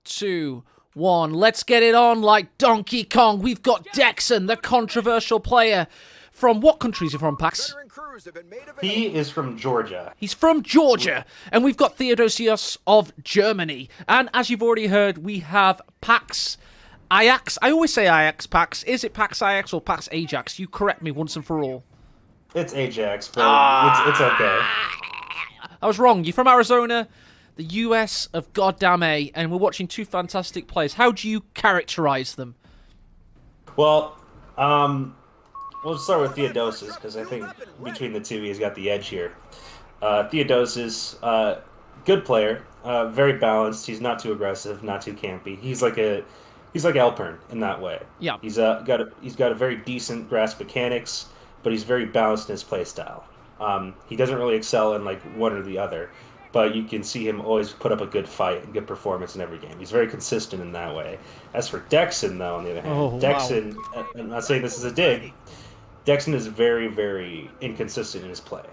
2, 1. Let's get it on like Donkey Kong. We've got DexN, the controversial player. From what country is he from, Pax? He is from Georgia. He's from Georgia. And we've got Theodosius of Germany. And as you've already heard, we have Pax Ajax. I always say Ajax, Pax. Is it Pax Ajax or Pax Ajax? You correct me once and for all. It's Ajax, but it's okay. I was wrong. You're from Arizona, the US of goddamn A, and we're watching two fantastic players. How do you characterize them? Well, we'll start with Theodosius, because I think between the two, he's got the edge here. Theodosius, good player, very balanced. He's not too aggressive, not too campy. He's like Alpern in that way. Yeah. He's got a very decent grasp mechanics, but he's very balanced in his play style. He doesn't really excel in like one or the other, but you can see him always put up a good fight and good performance in every game. He's very consistent in that way. As for DexN, though, on the other hand, DexN, I'm not saying this is a dig, DexN is very, very inconsistent in his play.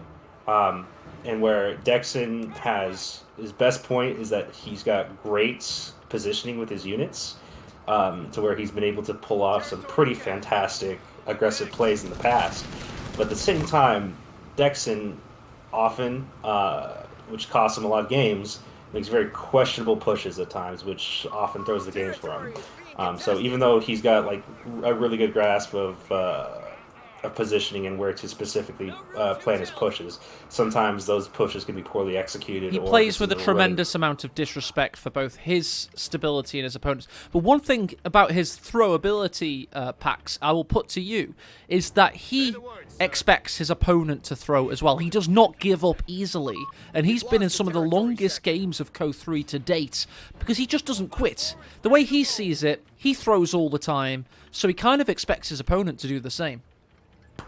And where DexN has his best point is that he's got great positioning with his units, to where he's been able to pull off some pretty fantastic aggressive plays in the past. But at the same time, DexN often, which costs him a lot of games, makes very questionable pushes at times, which often throws the games for him. So even though he's got like a really good grasp of positioning and where to specifically plan his pushes, sometimes those pushes can be poorly executed. He plays with a tremendous amount of disrespect for both his stability and his opponents. But one thing about his throw ability, Pax, I will put to you, is that he expects his opponent to throw as well. He does not give up easily, and he's been in some of the longest games of Co3 to date because he just doesn't quit. The way he sees it, he throws all the time, so he kind of expects his opponent to do the same.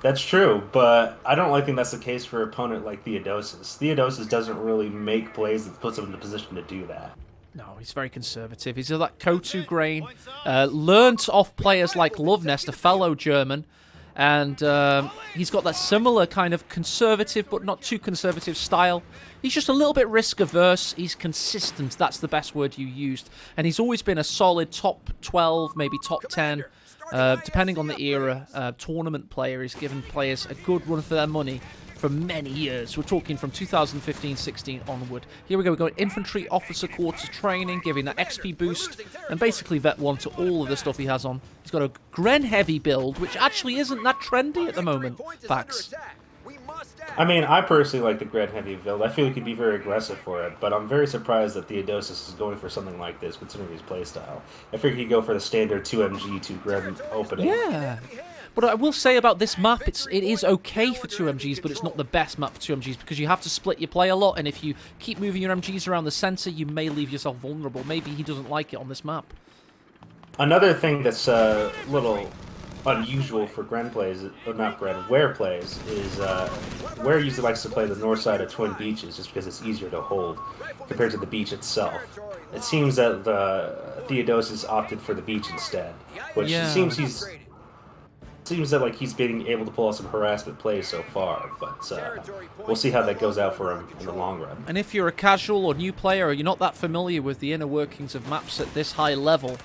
That's true, but I don't really think that's the case for an opponent like Theodosius. Theodosius doesn't really make plays that puts him in the position to do that. No, he's very conservative. He's of that Co2 grain. Learnt off players like Lovenest, a fellow German, and he's got that similar kind of conservative but not too conservative style. He's just a little bit risk-averse. He's consistent. That's the best word you used. And he's always been a solid top 12, maybe top 10, depending on the era, tournament player. He's given players a good run for their money for many years. We're talking from 2015-16 onward. Here we go. We've got infantry officer quarters training, giving that XP boost, and basically vet 1 to all of the stuff he has on. He's got a Gren heavy build, which actually isn't that trendy at the moment, Pax. I mean, I personally like the Gren heavy build. I feel he could be very aggressive for it, but I'm very surprised that Theodosius is going for something like this, considering his playstyle. I figured he'd go for the standard 2MG to Gren opening. Yeah. But I will say about this map, it is okay for 2MGs, but it's not the best map for 2MGs because you have to split your play a lot, and if you keep moving your MGs around the center, you may leave yourself vulnerable. Maybe he doesn't like it on this map. Another thing that's a little unusual for Gren plays, or not Gren, Ware plays, is Ware usually likes to play the north side of Twin Beaches just because it's easier to hold compared to the beach itself. It seems that Theodosius opted for the beach instead, which seems that like he's been able to pull off some harassment plays so far, but we'll see how that goes out for him in the long run. And if you're a casual or new player, or you're not that familiar with the inner workings of maps at this high level,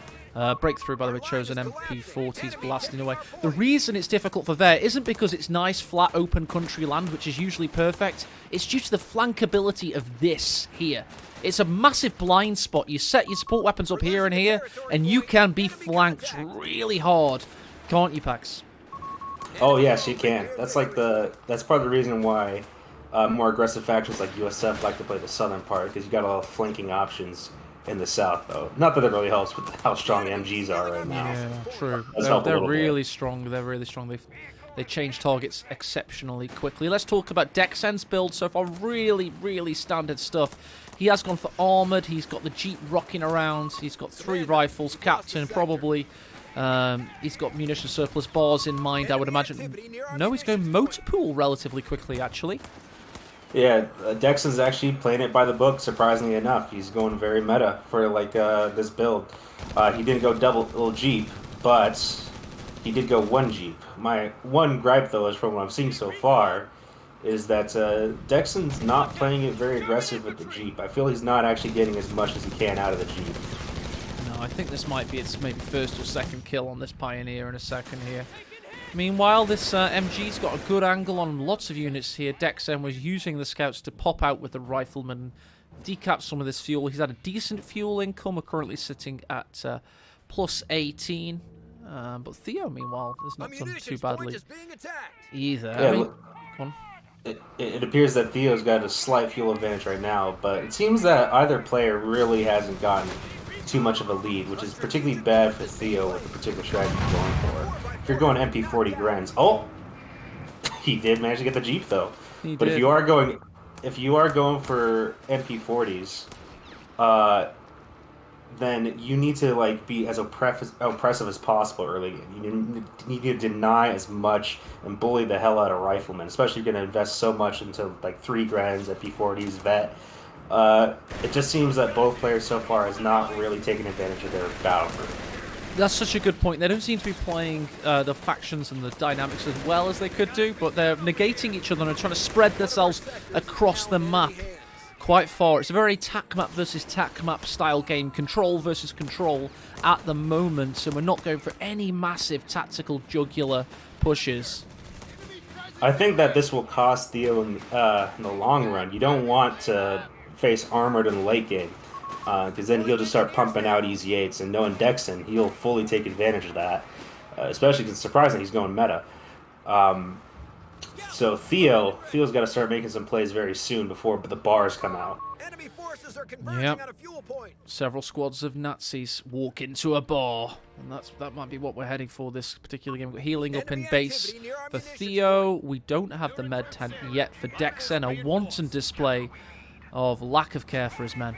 Breakthrough, by the way, chose an MP40s blasting away. The reason it's difficult for there isn't because it's nice, flat, open country land, which is usually perfect. It's due to the flankability of this here. It's a massive blind spot. You set your support weapons up here and here, and you can be flanked really hard. Can't you, Pax? Oh yes, you can. That's part of the reason why more aggressive factions like USF like to play the southern part, because you got all the flanking options in the south, though. Not that it really helps with how strong MGs are right now. Yeah, true. They're really strong. They're really strong. They change targets exceptionally quickly. Let's talk about DexN's build so far. Really, really standard stuff. He has gone for armored. He's got the Jeep rocking around. He's got 3 rifles, captain probably. He's got munition surplus bars in mind, I would imagine. No, he's going motor pool relatively quickly, actually. Yeah, DexN's actually playing it by the book, surprisingly enough. He's going very meta for like this build. He didn't go double Jeep, but he did go 1 Jeep. My one gripe, though, is from what I'm seeing so far, is that DexN's not playing it very aggressive with the Jeep. I feel he's not actually getting as much as he can out of the Jeep. No, I think this might be its maybe first or second kill on this Pioneer in a second here. Meanwhile, this MG's got a good angle on lots of units here. DexN was using the scouts to pop out with the rifleman, decap some of this fuel. He's had a decent fuel income. We're currently sitting at plus 18. But Theo, meanwhile, has not done too badly either. Yeah, I mean, come on. It appears that Theo's got a slight fuel advantage right now, but it seems that either player really hasn't gotten too much of a lead, which is particularly bad for Theo with the particular strategy he's going for. If you're going MP40 Grens, oh, he did manage to get the Jeep though. But if you are going for MP40s, then you need to like be as oppressive as possible early. You need to deny as much and bully the hell out of riflemen, especially if you're going to invest so much into like 3 Grens, MP40s, vet. It just seems that both players so far has not really taken advantage of their battle group. That's such a good point. They don't seem to be playing the factions and the dynamics as well as they could do, but they're negating each other and trying to spread themselves across the map quite far. It's a very tac map versus tac map style game, control versus control at the moment, so we're not going for any massive tactical jugular pushes. I think that this will cost Theo in the long run. You don't want to face armored in the late game, because then he'll just start pumping out easy 8s, and knowing DexN, he'll fully take advantage of that, especially because it's surprising he's going meta. So Theo's got to start making some plays very soon before the bars come out. Enemy forces are converging at a fuel point. Several squads of Nazis walk into a bar, and that might be what we're heading for this particular game. We're healing up in base for Theo. We don't have the med tent yet for DexN. A wanton display of lack of care for his men.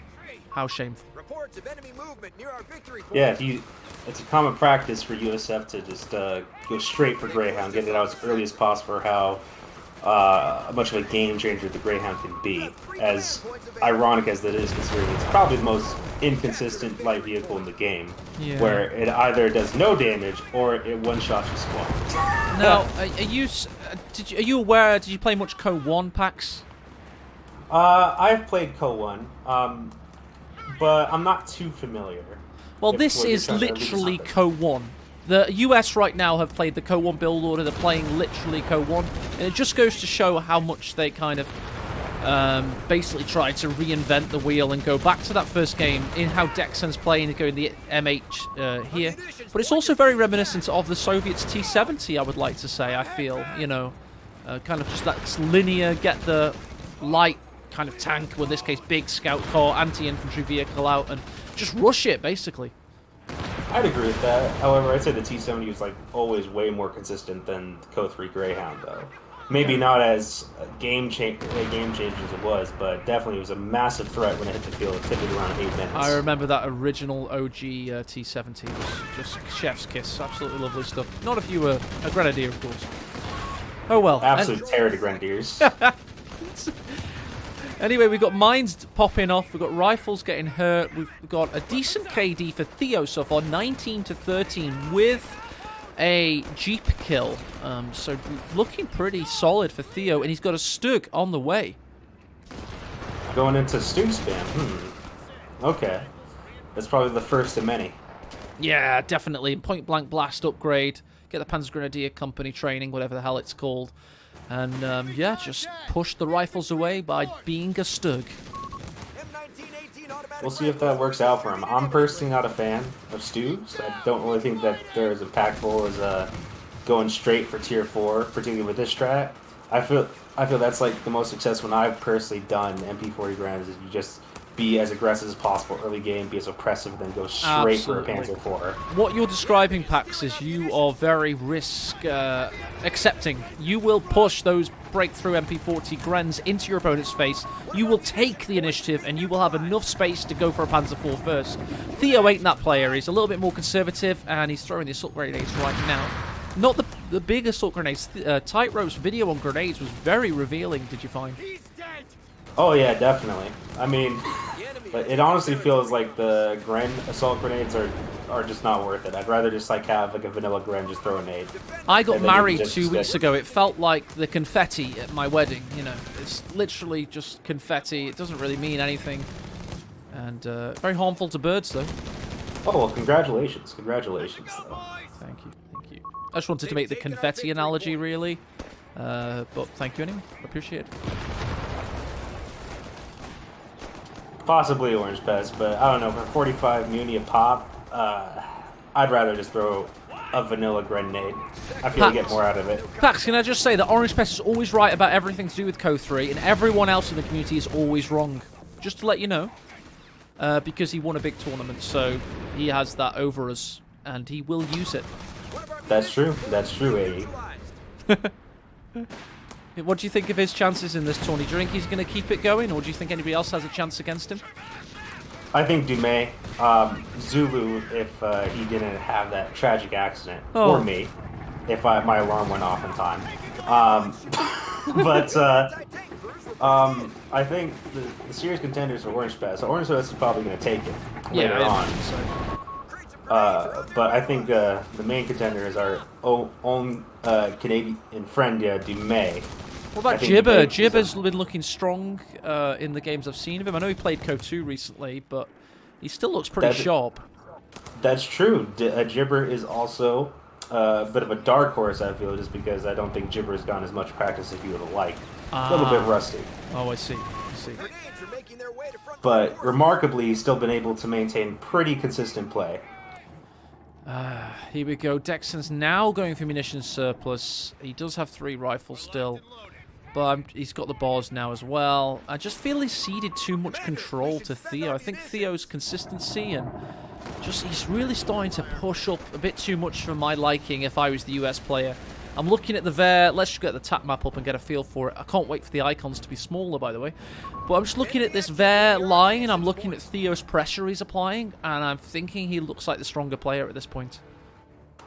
How shameful. Reports of enemy movement near our victory point. Yeah, it's a common practice for USF to just go straight for Greyhound, get it out as early as possible for how much of a game changer the Greyhound can be. As ironic as that is, considering it's probably the most inconsistent light vehicle in the game, where it either does no damage or it one-shots your squad. Now, are you aware? Did you play much Co 1, Pax? I've played Co 1, but I'm not too familiar. Well, this is literally Co 1. The US right now have played the Co 1 build order. They're playing literally Co 1, and it just goes to show how much they kind of basically try to reinvent the wheel and go back to that first game in how DexN's playing and going the MH here. But it's also very reminiscent of the Soviets T-70, I would like to say. I feel, you know, kind of just that linear, get the light kind of tank, or in this case big scout car, anti-infantry vehicle out, and just rush it, basically. I'd agree with that. However, I'd say the T-70 was like always way more consistent than the Co 3 Greyhound, though. Maybe not as game changer as it was, but definitely it was a massive threat when it hit the field, typically around 8 minutes. I remember that original OG T-70 was just chef's kiss. Absolutely lovely stuff. Not if you were a grenadier, of course. Oh well. Absolute terror to grenadiers. Anyway, we've got mines popping off. We've got rifles getting hurt. We've got a decent KD for Theo so far, 19 to 13 with a Jeep kill. So looking pretty solid for Theo, and he's got a Stug on the way. Going into Stug spam. Okay. That's probably the first of many. Yeah, definitely. Point blank blast upgrade. Get the Panzer Grenadier Company training, whatever the hell it's called. And, yeah, just push the rifles away by being a Stug. We'll see if that works out for him. I'm personally not a fan of Stugs. I don't really think that they're as impactful as going straight for Tier 4, particularly with this strat. I feel that's like the most successful one I've personally done MP40 Grams is you just be as aggressive as possible early game, be as oppressive, and then go straight for a Panzer 4. What you're describing, Pax, is you are very risk accepting. You will push those breakthrough MP40 Grens into your opponent's face. You will take the initiative, and you will have enough space to go for a Panzer 4 first. Theo ain't that player. He's a little bit more conservative, and he's throwing the assault grenades right now. Not the big assault grenades. Tightrope's video on grenades was very revealing, did you find? Oh yeah, definitely. I mean, it honestly feels like the Gren assault grenades are just not worth it. I'd rather just like have like a vanilla Gren just throw a nade. I got married 2 weeks ago. It felt like the confetti at my wedding. You know, it's literally just confetti. It doesn't really mean anything, and very harmful to birds though. Oh, well, congratulations. Congratulations, though. Thank you, thank you. I just wanted to make the confetti analogy, really. But thank you anyway. Appreciate it. Possibly Orange Pez, but I don't know. For 45 Muni a pop, I'd rather just throw a vanilla grenade. I feel I get more out of it. Pax, can I just say that Orange Pest is always right about everything to do with Co3, and everyone else in the community is always wrong. Just to let you know. Because he won a big tournament, so he has that over us, and he will use it. That's true. That's true, AE. What do you think of his chances in this tourney? Do you think he's going to keep it going, or do you think anybody else has a chance against him? I think Dumais, Zulu, if he didn't have that tragic accident, or me, if my alarm went off in time. But I think the serious contenders are Orange Pass. So Orange Pass is probably going to take it later on. But I think the main contender is our own Canadian friend, Dumais. What about Gibber? Gibber's been looking strong in the games I've seen of him. I know he played Co2 recently, but he still looks pretty sharp. That's true. Gibber is also a bit of a dark horse, I feel, just because I don't think Gibber's gotten as much practice as he would have liked. A little bit rusty. Oh, I see. I see. But remarkably, he's still been able to maintain pretty consistent play. Here we go. DexN's now going through munitions surplus. He does have 3 rifles still, but he's got the bars now as well. I just feel he's ceded too much control to Theo. I think Theo's consistency and he's really starting to push up a bit too much for my liking if I was the US player. I'm looking at the VAR. Let's just get the tap map up and get a feel for it. I can't wait for the icons to be smaller, by the way. But I'm just looking at this VAR line. I'm looking at Theo's pressure he's applying, and I'm thinking he looks like the stronger player at this point.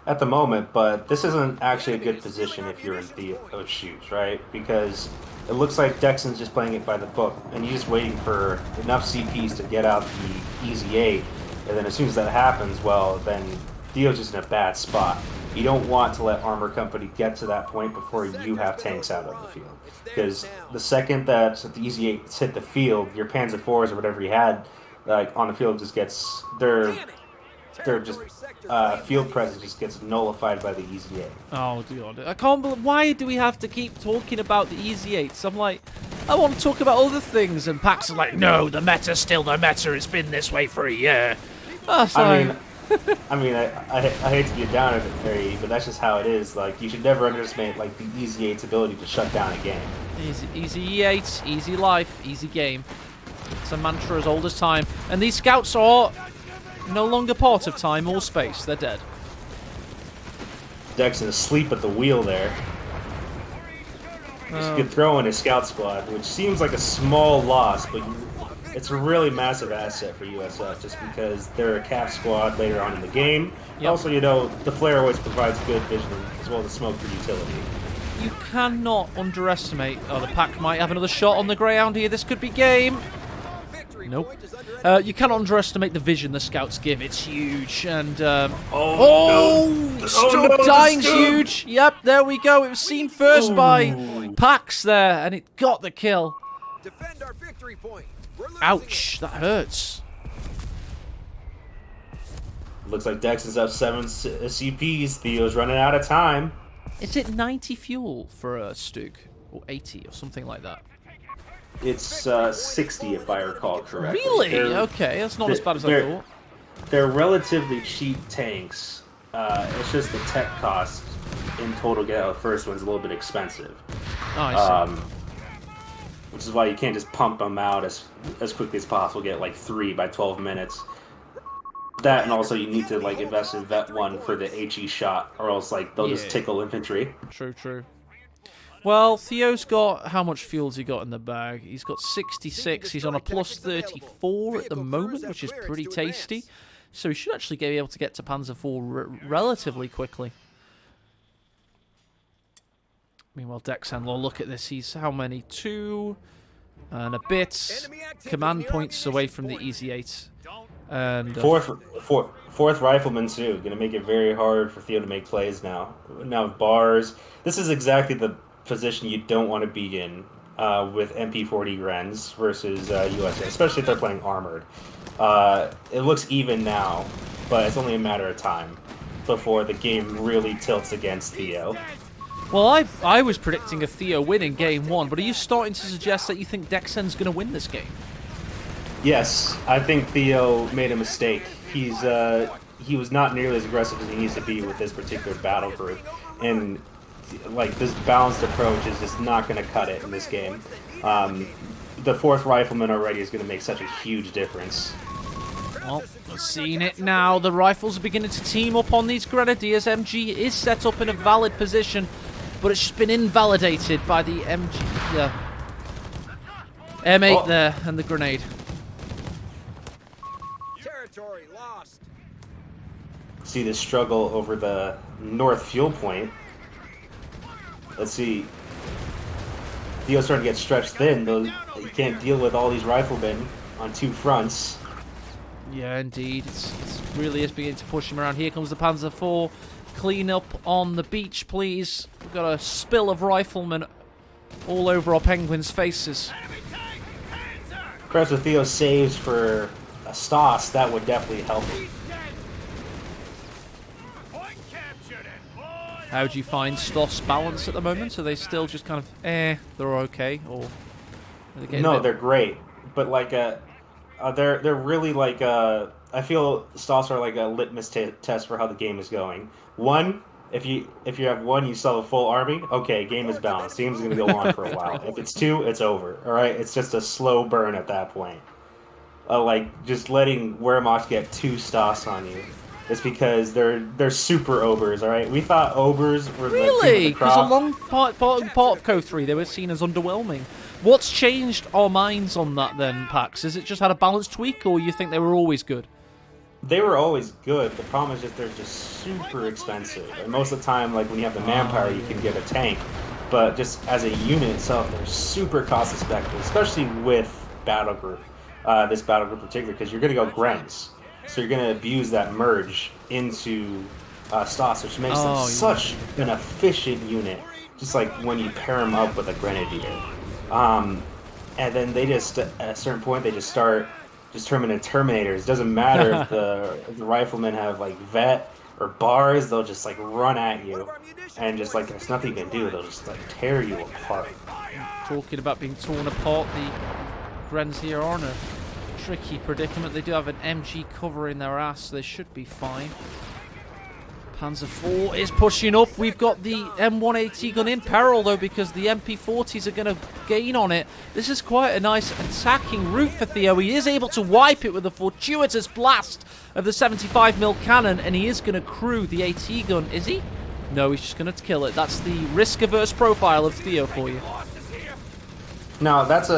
At the moment, but this isn't actually a good position if you're in Theo's shoes, right? Because it looks like DexN's just playing it by the book, and you're just waiting for enough CPs to get out the easy 8, and then as soon as that happens, well, then Theo's just in a bad spot. You don't want to let Armor Company get to that point before you have tanks out of the field. Because the second that the Easy 8s hit the field, your Panzer IVs or whatever you had on the field just gets... Their field presence just gets nullified by the Easy 8. Oh, God. I can't believe... Why do we have to keep talking about the Easy 8s? I'm like, I want to talk about other things. And Pax is like, no, the meta's still the meta. It's been this way for a year. I mean, I hate to be a downer, but that's just how it is. Like, you should never underestimate like the Easy 8's ability to shut down a game. Easy E8, easy life, easy game. It's a mantra as old as time. And these scouts are no longer part of time or space. They're dead. Dex is asleep at the wheel there. Just could throw in his scout squad, which seems like a small loss, but it's a really massive asset for USF just because they're a cap squad later on in the game. Yep. Also, you know, the flare always provides good vision as well as smoke for utility. You cannot underestimate... Oh, the Pack might have another shot on the Greyhound here. This could be game. Nope. You cannot underestimate the vision the scouts give. It's huge. And, dying's huge. Yep, there we go. It was seen first by Pax there, and it got the kill. Defend our victory point. Ouch, that hurts. Looks like Dex is up 7 CPs. Theo's running out of time. Is it 90 fuel for a Stug? Or 80 or something like that? It's 60 if I recall correctly. Really? Okay, that's not as bad as I thought. They're relatively cheap tanks. It's just the tech cost in total get out the first one's a little bit expensive. Oh, I see. Which is why you can't just pump them out as quickly as possible, get like 3 by 12 minutes. That, and also you need to like invest in Vet 1 for the HE shot, or else like they'll just tickle infantry. True, true. Well, Theo's got... How much fuel's he got in the bag? He's got 66. He's on a plus 34 at the moment, which is pretty tasty. So he should actually be able to get to Panzer IV relatively quickly. Meanwhile, DexN, look at this. He's how many? 2 and a bit. Command points away from the Easy 8. And fourth rifleman too. Gonna make it very hard for Theo to make plays now. Now bars. This is exactly the position you don't want to be in with MP40 Rens versus USA, especially if they're playing armored. It looks even now. but it's only a matter of time before the game really tilts against Theo. Well, I was predicting a Theo win in game 1, but are you starting to suggest that you think DexN's going to win this game? Yes, I think Theo made a mistake. He was not nearly as aggressive as he needs to be with this particular battle group, and like this balanced approach is just not going to cut it in this game. The 4th rifleman already is going to make such a huge difference. Well, we're seeing it now. The rifles are beginning to team up on these grenadiers. MG is set up in a valid position, but it's just been invalidated by the MG. M8 there and the grenade. Territory lost. See the struggle over the north fuel point. Let's see. Theo's starting to get stretched thin, though you can't deal with all these riflemen on 2 fronts. Yeah, indeed. It's really is beginning to push him around. Here comes the Panzer IV. Clean up on the beach, please. We've got a spill of riflemen all over our penguins' faces. Perhaps with Theo saves for a Stas, that would definitely help him. How do you find Stoss balance at the moment? Are they still just kind of, they're okay? Or are they getting No, they're great. But, like, they're really, like, I feel Stoss are like a litmus test for how the game is going. 1, if you have 1, you sell a full army, okay, game is balanced. The game's going to go on for a while. If it's 2, it's over, alright? It's just a slow burn at that point. Like, just letting Wehrmacht get 2 Stoss on you. It's because they're super obers, all right? We thought obers were really, because a long part of Co 3 they were seen as underwhelming. What's changed our minds on that then, Pax? Is it just had a balance tweak, or you think they were always good? They were always good. The problem is just they're just super expensive. And most of the time, like when you have the manpower, you can get a tank. But just as a unit itself, they're super cost effective, especially with battle group. This battle group in particular, because you're going to go Grens. So you're going to abuse that merge into Stas, which makes them such an efficient unit. Just like when you pair them up with a Grenadier. And then they just, at a certain point, they just start just turning into Terminators. It doesn't matter if the riflemen have like vet or bars, they'll just like run at you. And just like there's nothing you can do, they'll just like tear you apart. Talking about being torn apart, the Grens here are in a tricky predicament. They do have an MG covering their ass, so they should be fine. Panzer IV is pushing up. We've got the M180 gun in peril, though, because the MP40s are going to gain on it. This is quite a nice attacking route for Theo. He is able to wipe it with a fortuitous blast of the 75mm cannon, and he is going to crew the AT gun. Is he? No, he's just going to kill it. That's the risk-averse profile of Theo for you. No, that's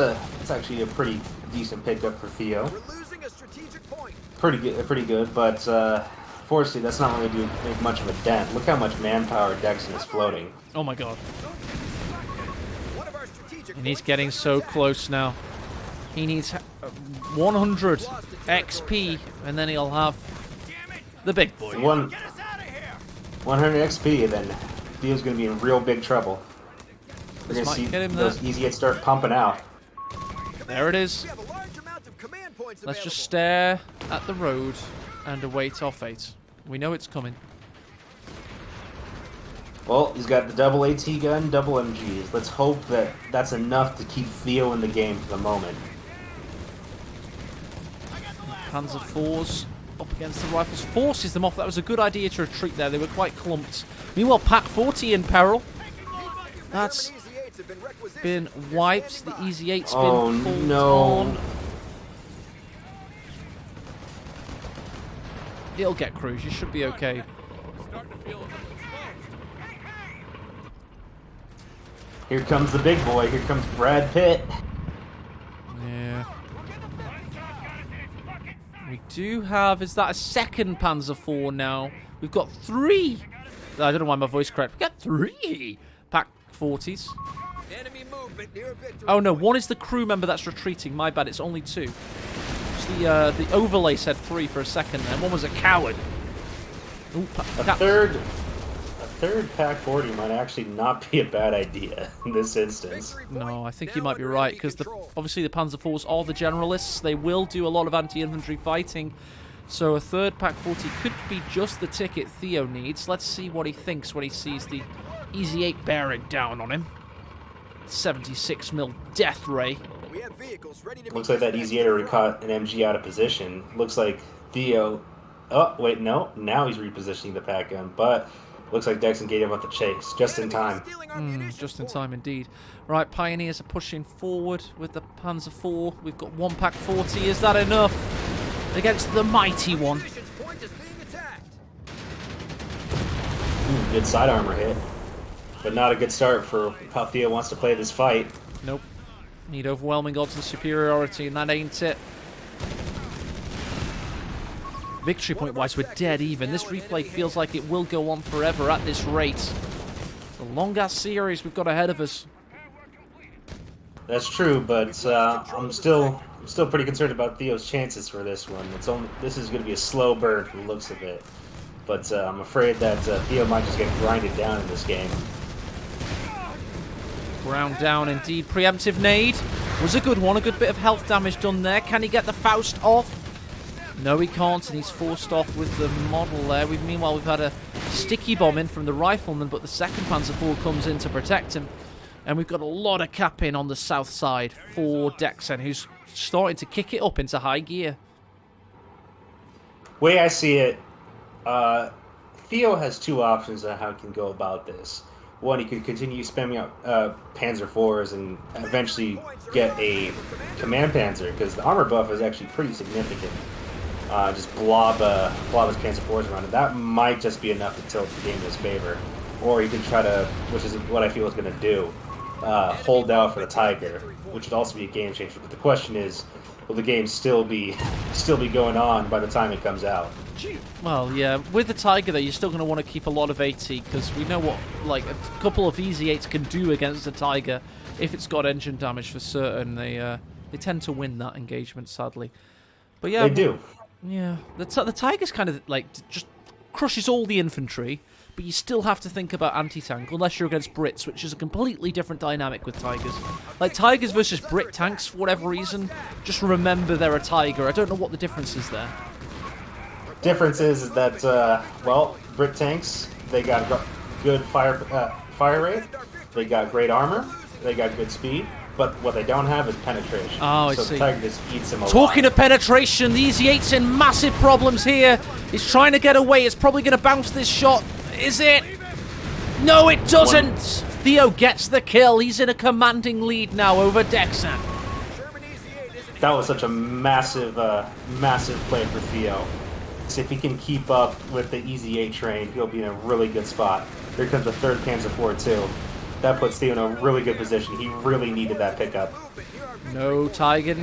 actually a pretty decent pickup for Theo. We're losing a strategic point. Pretty good, but fortunately, that's not going to make much of a dent. Look how much manpower DexN is floating. Oh my god. One of our strategic And he's getting so close now. He needs 100 XP, and then he'll have the big boy. 100 XP, and then Theo's going to be in real big trouble. We're going to see those easy hits start pumping out. There it is. We have a large amount of command points Let's just available. stare at the road and await our fate. We know it's coming. Well, he's got the double AT gun, double MGs. Let's hope that that's enough to keep Theo in the game for the moment. Panzer IVs up against the rifles. Forces them off. That was a good idea to retreat there. They were quite clumped. Meanwhile, Pack 40 in peril. That's been wiped. The Easy 8's been pulled on. It'll get cruise. You should be okay. Here comes the big boy. Here comes Brad Pitt. Yeah. We do have... Is that a second Panzer IV now? We've got 3. I don't know why my voice cracked. We've got 3 Pack 40s. Enemy movement near victory. Oh no, 1 is the crew member that's retreating. My bad, it's only 2. The overlay said 3 for a second, and 1 was a coward. Ooh, A third Pack 40 might actually not be a bad idea in this instance. No, I think you might be right, because obviously the Panzer IVs are the generalists. They will do a lot of anti-infantry fighting. So a third Pack 40 could be just the ticket Theo needs. Let's see what he thinks when he sees the Easy 8 bearing down on him. 76 mil death ray. We have vehicles ready to Looks like that Easy 8 already caught an MG out of position. Looks like Theo... Oh, wait, no. Now he's repositioning the pack gun, but looks like DexN gave him up the chase, just in time. Just in time indeed. Right, Pioneers are pushing forward with the Panzer IV. We've got one Pack 40. Is that enough against the mighty one? Point is being attacked. Good side armor hit, but not a good start for how Theo wants to play this fight. Nope. Need overwhelming odds of superiority, and that ain't it. Victory point-wise, we're dead even. This replay feels like it will go on forever at this rate. The long-ass series we've got ahead of us. That's true, but I'm still pretty concerned about Theo's chances for this one. This is going to be a slow burn from the looks of it, but I'm afraid that Theo might just get grinded down in this game. Ground down indeed. Preemptive nade was a good one. A good bit of health damage done there. Can he get the Faust off? No, he can't, and he's forced off with the model there. Meanwhile, we've had a sticky bomb in from the rifleman, but the second Panzer IV comes in to protect him. And we've got a lot of cap in on the south side for DexN, who's starting to kick it up into high gear. Way I see it, Theo has two options on how he can go about this. One, he could continue spamming out Panzer IVs and eventually get a command Panzer, because the armor buff is actually pretty significant. Just blob his Panzer IVs around, and that might just be enough to tilt the game in his favor. Or he can try to, which is what I feel is going to do, hold out for the Tiger, which would also be a game changer. But the question is, will the game still be going on by the time it comes out? Well, yeah, with the Tiger, though, you're still going to want to keep a lot of AT, because we know what, like, a couple of Easy 8s can do against the Tiger. If it's got engine damage for certain, they tend to win that engagement, sadly. But yeah, they do. Yeah, the Tiger's kind of, like, just crushes all the infantry, but you still have to think about anti-tank, unless you're against Brits, which is a completely different dynamic with Tigers. Like, Tigers versus Brit tanks, for whatever reason, just remember they're a Tiger. I don't know what the difference is there. Difference is that, well, Brit tanks, they got good fire rate, they got great armor, they got good speed, but what they don't have is penetration. Oh, I see. see. The Tiger just eats them alive. Talking of penetration, the Easy 8's in massive problems here. He's trying to get away. It's probably going to bounce this shot. Is it? No, it doesn't. Theo gets the kill. He's in a commanding lead now over DexN. That was such a massive play for Theo. So if he can keep up with the Easy 8 train, he'll be in a really good spot. Here comes the third Panzer IV too. That puts Theo in a really good position. He really needed that pickup. No Tiger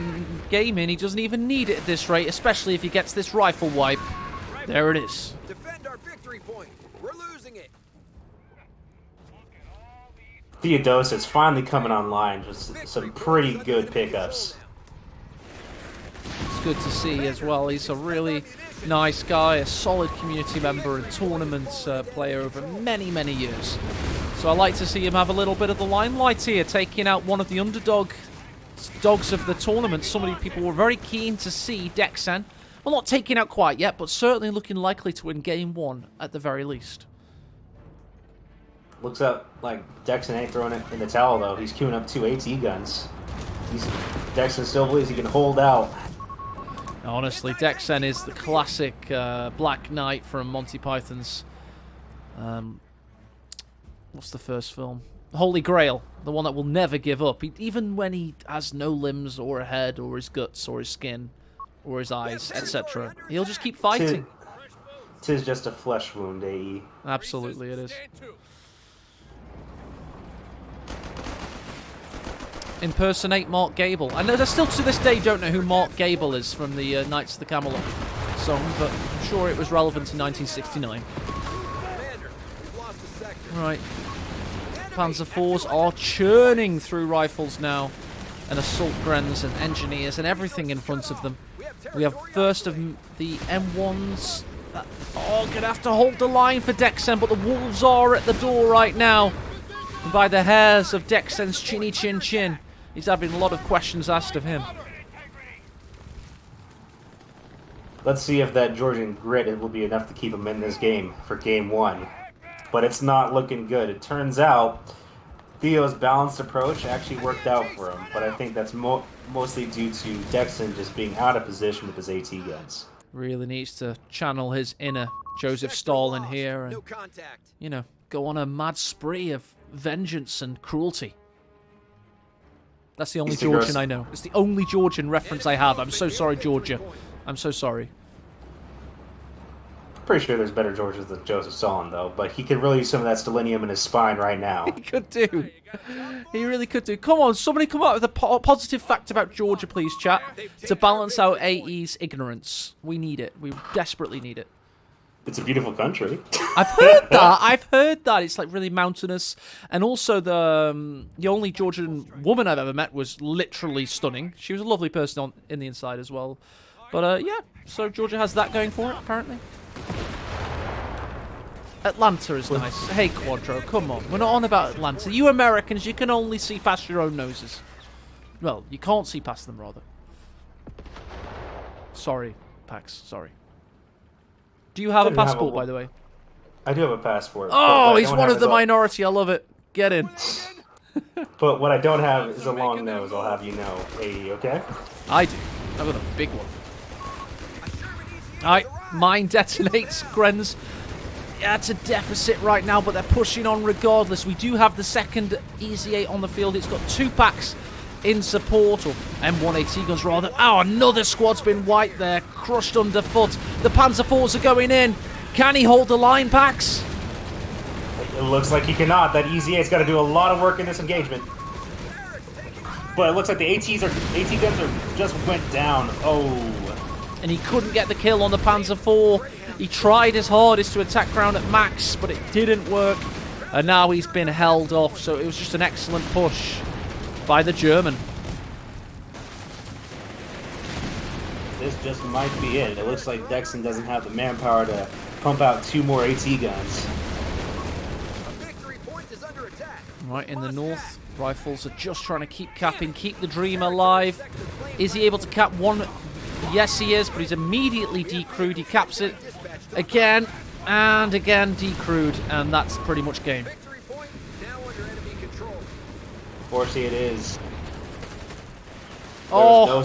gaming. He doesn't even need it at this rate, especially if he gets this rifle wipe. There it is. Defend our victory point. We're losing it. Theodosius finally coming online with some pretty good pickups. It's good to see as well. He's a really nice guy, a solid community member and tournament player over many, many years. So I like to see him have a little bit of the limelight here, taking out one of the dogs of the tournament. Somebody people were very keen to see, DexN. Well, not taking out quite yet, but certainly looking likely to win Game 1 at the very least. Looks up like DexN ain't throwing it in the towel, though. He's queuing up 2 AT guns. DexN still believes he can hold out. Honestly, DexN is the classic Black Knight from Monty Python's... what's the first film? Holy Grail. The one that will never give up. Even when he has no limbs or a head or his guts or his skin or his eyes, etc. He'll just keep fighting. Tis just a flesh wound, AE. Absolutely it is. Impersonate Mark Gable. I know they still to this day don't know who Mark Gable is from the Knights of the Camelot song, but I'm sure it was relevant in 1969. Right. Panzer IVs are churning through rifles now, and assault grens and engineers and everything in front of them. We have first of the M1s. Gonna have to hold the line for DexN, but the wolves are at the door right now. And by the hairs of DexN's chinny chin chin. He's having a lot of questions asked of him. let's see if that Georgian grit will be enough to keep him in this game for game 1. But it's not looking good. It turns out Theo's balanced approach actually worked out for him, but I think that's mostly due to DexN just being out of position with his AT guns. Really needs to channel his inner Joseph Stalin here and, No contact. you know, go on a mad spree of vengeance and cruelty. That's the only Georgian I know. It's the only Georgian reference I have. I'm so sorry, Georgia. I'm so sorry. Pretty sure there's better Georgians than Joseph Stalin, though, but he could really use some of that selenium in his spine right now. He could do. He really could do. Come on, somebody come up with a positive fact about Georgia, please, chat, to balance out AE's ignorance. We need it. We desperately need it. It's a beautiful country. I've heard that. I've heard that. It's like really mountainous. And also the only Georgian woman I've ever met was literally stunning. She was a lovely person in the inside as well. But yeah, so Georgia has that going for it, apparently. Atlanta is nice. Hey, Quadro, come on. We're not on about Atlanta. You Americans, you can only see past your own noses. Well, you can't see past them, rather. Sorry, Pax. Sorry. Do you have a passport, by the way? I do have a passport. Oh, he's one of the minority. I love it. Get in. But what I don't have is a long nose, I'll have you know. Hey, okay? I do. I've got a big one. Alright, mine detonates. Grenz. Yeah, it's a deficit right now, but they're pushing on regardless. We do have the second Easy 8 on the field. It's got 2 packs in support, or M1AT guns rather. Oh, another squad's been wiped there, crushed underfoot. The Panzer IVs are going in. Can he hold the line, Pax? It looks like he cannot. That Easy 8's got to do a lot of work in this engagement. But it looks like the AT guns just went down. Oh. And he couldn't get the kill on the Panzer IV. He tried his hardest to attack ground at max, but it didn't work. And now he's been held off, so it was just an excellent push by the German. This just might be it. It looks like DexN doesn't have the manpower to pump out 2 more AT guns. Right in the north, rifles are just trying to keep capping, keep the dream alive. Is he able to cap one? Yes, he is, but he's immediately decrewed. He caps it again and again, decrewed, and that's pretty much game. Fortunately, it is. Oh,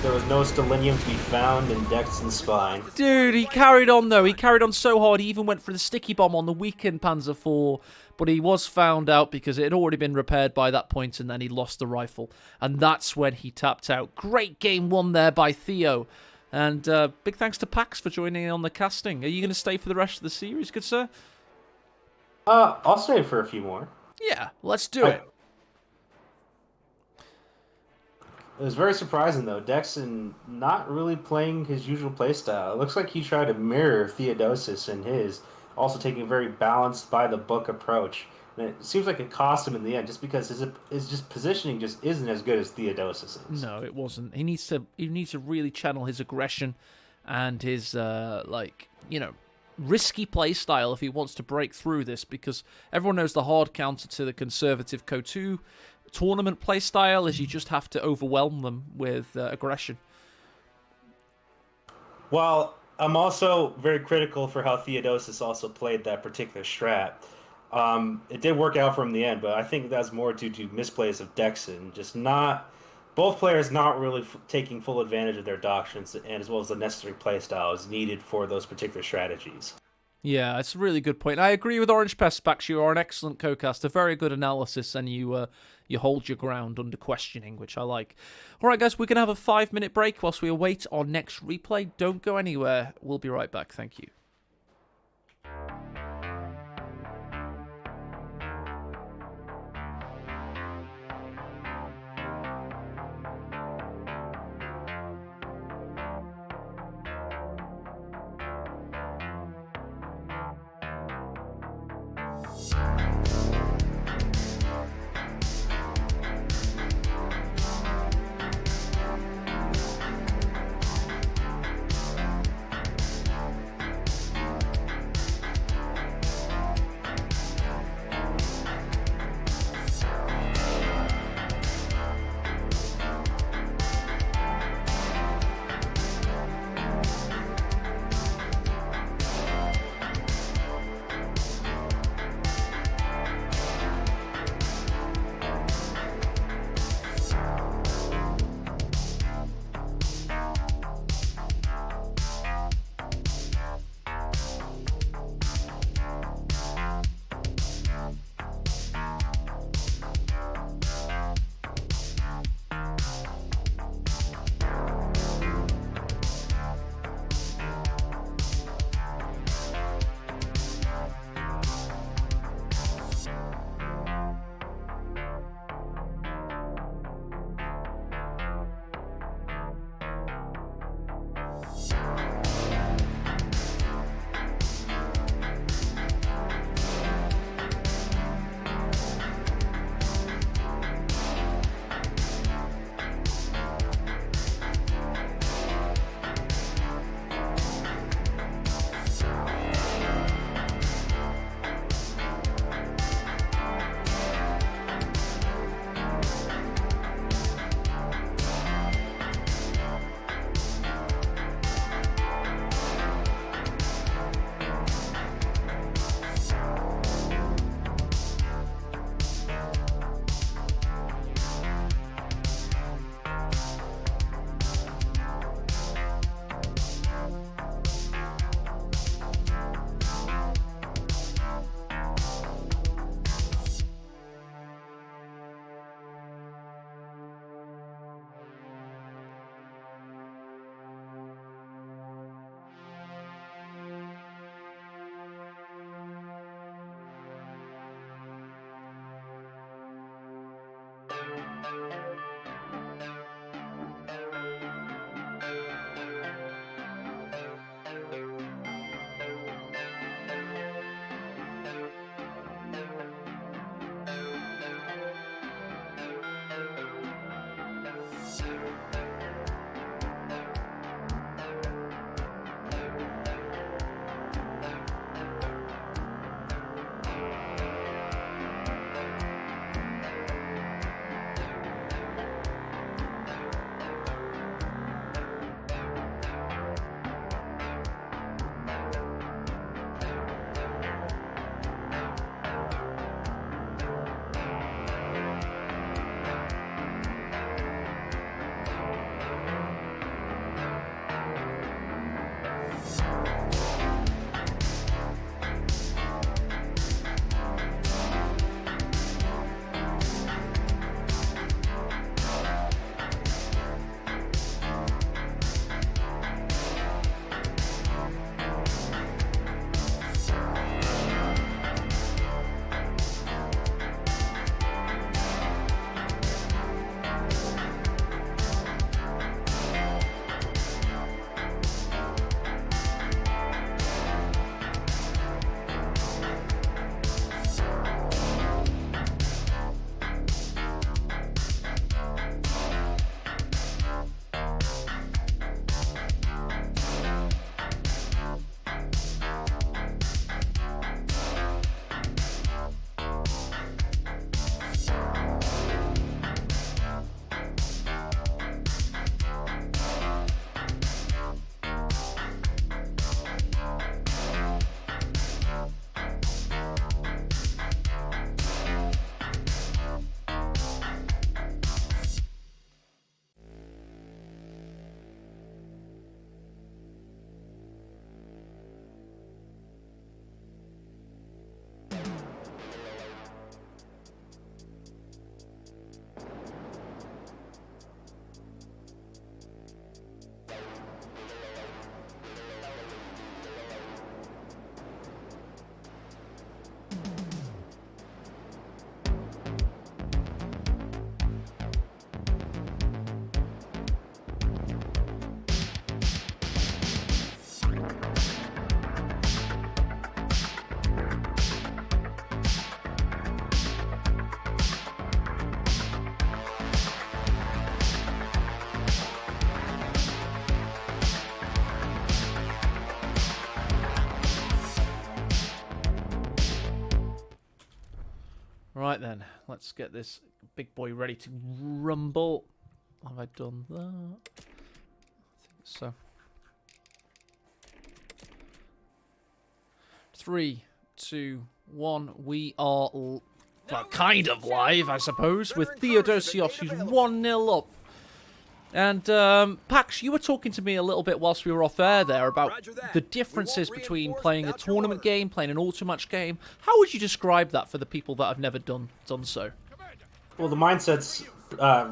there was no stellinium to be found in DexN's spine. Dude, he carried on though. He carried on so hard. He even went for the sticky bomb on the weakened Panzer IV, but he was found out because it had already been repaired by that point, and then he lost the rifle, and that's when he tapped out. Great game won there by Theo, and big thanks to Pax for joining in on the casting. Are you going to stay for the rest of the series, good sir? I'll stay for a few more. Yeah, let's do it. It was very surprising, though. DexN not really playing his usual playstyle. It looks like he tried to mirror Theodosis in his, also taking a very balanced, by-the-book approach. And it seems like it cost him in the end, just because his just positioning just isn't as good as Theodosis is. No, it wasn't. He needs to really channel his aggression and his, risky playstyle if he wants to break through this, because everyone knows the hard counter to the conservative CO2 tournament playstyle is you just have to overwhelm them with aggression. Well, I'm also very critical for how Theodosis also played that particular strat. It did work out for him in the end, but I think that's more due to misplays of DexN. Both players not really taking full advantage of their doctrines and as well as the necessary playstyles needed for those particular strategies. Yeah, it's a really good point. I agree with Orange Pest, Pax. You are an excellent co-caster, very good analysis, and you hold your ground under questioning, which I like. All right, guys, we're going to have a 5-minute break whilst we await our next replay. Don't go anywhere. We'll be right back. Thank you. Right then, let's get this big boy ready to rumble. Have I done that? I think so. 3, 2, 1. We are well, kind of live, I suppose, with Theodosios, who's 1-0 up. And Pax, you were talking to me a little bit whilst we were off air there about the differences between playing a tournament game, playing an auto-match game. How would you describe that for the people that have never done so? Well, the mindset's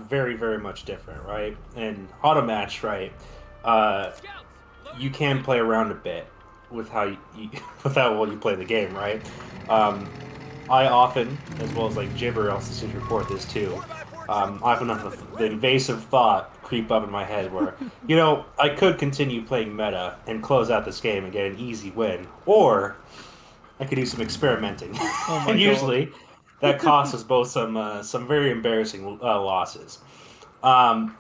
very, very much different, right? And auto-match, right, you can play around a bit with how with how well you play the game, right? I often, as well as like Jibber else seems to report this too, I often have the invasive thought creep up in my head where, you know, I could continue playing meta and close out this game and get an easy win, or I could do some experimenting. Oh my and God. usually that costs us both some very embarrassing losses. But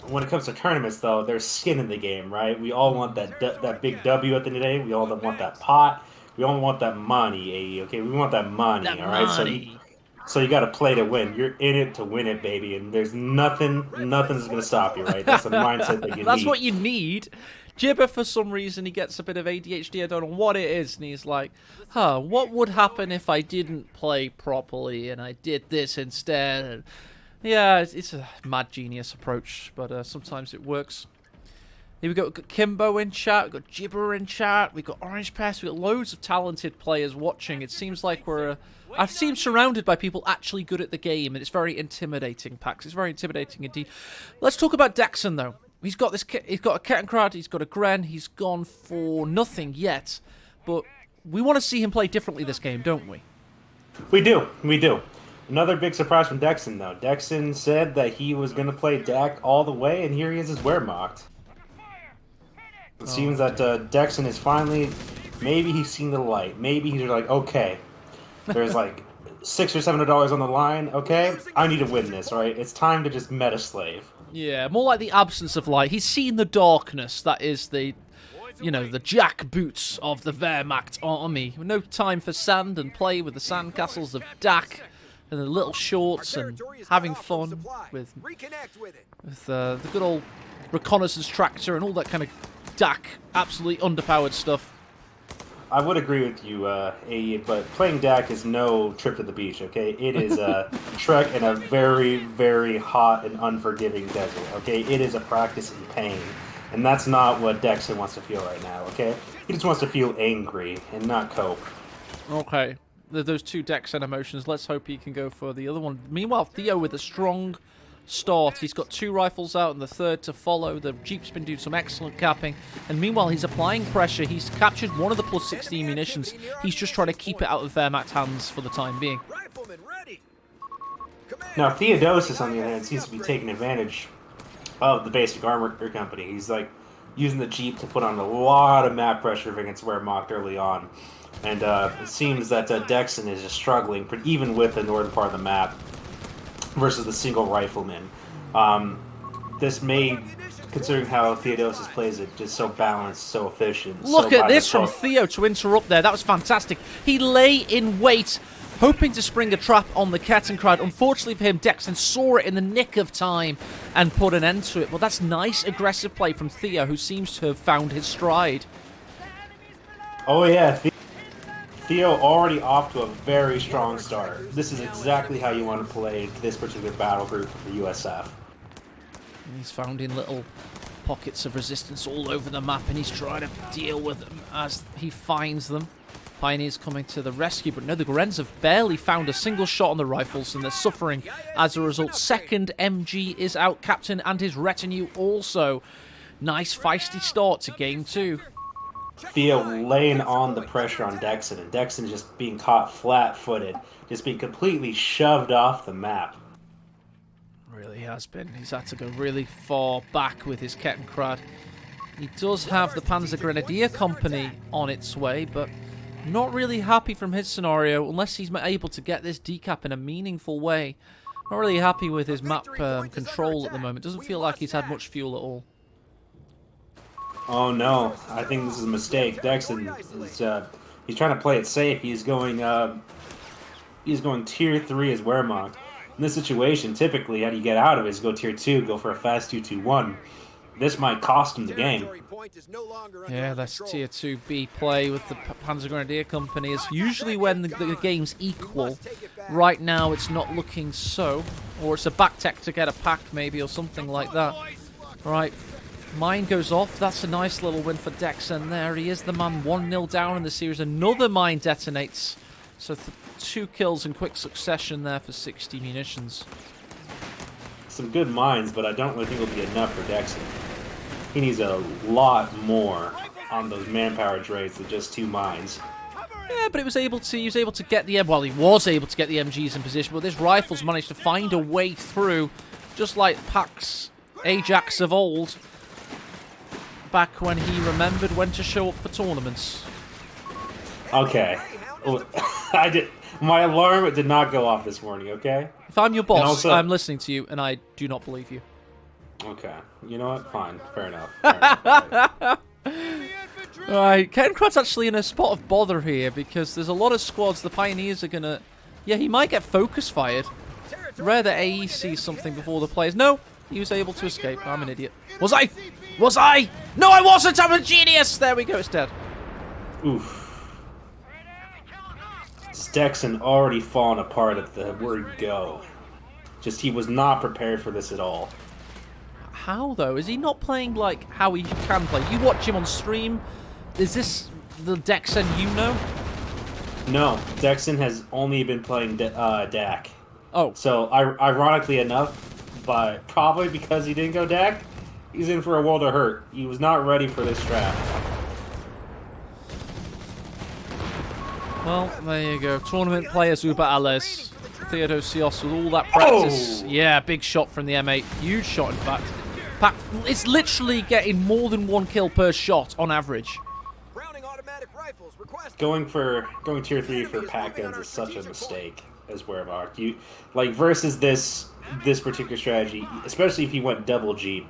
when it comes to tournaments, though, there's skin in the game, right? We all want that big W at the end of the day. We all want that pot. We all want that money, okay? We want that money, all right? Money. So you got to play to win. You're in it to win it, baby. And there's nothing's going to stop you, right? That's the mindset that you need. That's what you need. Jibber, for some reason, he gets a bit of ADHD. I don't know what it is. And he's like, what would happen if I didn't play properly and I did this instead? And yeah, it's a mad genius approach, but sometimes it works. Here we've got Kimbo in chat, we've got Jibber in chat, we've got Orange Pest, we've got loads of talented players watching. It seems like I've seen surrounded by people actually good at the game, and it's very intimidating, Pax. It's very intimidating indeed. Let's talk about DexN, though. He's got a Kettencrad, he's got a Gren, he's gone for nothing yet, but we want to see him play differently this game, don't we? We do. Another big surprise from DexN, though. DexN said that he was going to play Dak all the way, and here he is as Wehrmacht. It seems that DexN is finally... Maybe he's seen the light. Maybe he's like, okay, there's like $600 or $700 on the line, okay? I need to win this, right? It's time to just meta slave. Yeah, more like the absence of light. He's seen the darkness. That is the, you know, the jackboots of the Wehrmacht army. No time for sand and play with the sandcastles of Dak and the little shorts and having fun with the good old reconnaissance tractor and all that kind of Dak, absolutely underpowered stuff. I would agree with you, AE, but playing Dak is no trip to the beach, okay? It is a trek in a very, very hot and unforgiving desert, okay? It is a practice in pain. And that's not what DexN wants to feel right now, okay? He just wants to feel angry and not cope. Okay. Those two DexN emotions. Let's hope he can go for the other one. Meanwhile, Theo with a strong start. He's got 2 rifles out and the third to follow. The Jeep's been doing some excellent capping. And meanwhile, he's applying pressure. He's captured one of the plus 16 munitions. He's just trying to keep it out of Wehrmacht hands for the time being. Now, Theodosius, on the other hand, seems to be taking advantage of the basic armor company. He's like using the Jeep to put on a lot of map pressure against Wehrmacht early on. And it seems that DexN is just struggling, even with the northern part of the map, versus the single rifleman. This may, considering how Theodosius plays it, just so balanced, so efficient. Look so at this from Theo to interrupt there. That was fantastic. He lay in wait, hoping to spring a trap on the Kettenkrad. Unfortunately for him, DexN saw it in the nick of time and put an end to it. Well, that's nice, aggressive play from Theo, who seems to have found his stride. Oh, yeah. Theo already off to a very strong start. This is exactly how you want to play this particular battle group for USF. He's found in little pockets of resistance all over the map, and he's trying to deal with them as he finds them. Pioneers coming to the rescue, but no, the Gorens have barely found a single shot on the rifles, and they're suffering as a result. Second MG is out, Captain and his retinue also. Nice feisty start to game 2. Theo laying on the pressure on DexN, and DexN just being caught flat-footed, just being completely shoved off the map. Really has been. He's had to go really far back with his Kettenkrad. He does have the Panzer Grenadier Company on its way, but not really happy from his scenario unless he's able to get this decap in a meaningful way. Not really happy with his map control at the moment. Doesn't feel like he's had much fuel at all. Oh no, I think this is a mistake. DexN is he's trying to play it safe. He's going tier 3 as Wehrmacht. In this situation, typically how do you get out of it is go tier 2, go for a fast 2-2-1. This might cost him the game. Yeah, that's tier 2B play with the Panzer Grenadier Company. It's usually when the game's equal. Right now it's not looking so. Or it's a back tech to get a pack maybe or something like that. Right. Mine goes off. That's a nice little win for DexN there. He is the man 1-0 down in the series. Another mine detonates. So 2 kills in quick succession there for 60 munitions. Some good mines, but I don't really think it'll be enough for DexN. He needs a lot more on those manpower trades than just 2 mines. Yeah, but he was able to get the MGs in position, but this rifle's managed to find a way through, just like Pax Ajax of old. Back when he remembered when to show up for tournaments. Okay. My alarm did not go off this morning, okay? If I'm your boss, also, I'm listening to you, and I do not believe you. Okay. You know what? Fine. Fair enough. Right, Kettenkrad's actually in a spot of bother here, because there's a lot of squads. The Pioneers are going to... Yeah, he might get focus fired. Rare that AE sees something before the players. No, he was able to escape. I'm an idiot. Was I? Was I? No, I wasn't! I'm a genius! There we go, it's dead. Oof. DexN already fallen apart at the word go. Just, he was not prepared for this at all. How, though? Is he not playing like how he can play? You watch him on stream. Is this the DexN you know? No, DexN has only been playing Dak. Oh. So, ironically enough, but probably because he didn't go Dak, he's in for a world of hurt. He was not ready for this draft. Well, there you go. Tournament players über alles. Theodosios with all that practice. Yeah, big shot from the M8. Huge shot, in fact. It's literally getting more than 1 kill per shot on average. Going tier 3 for pack guns is such a mistake as Werewolf. You like versus this particular strategy, especially if you went double G,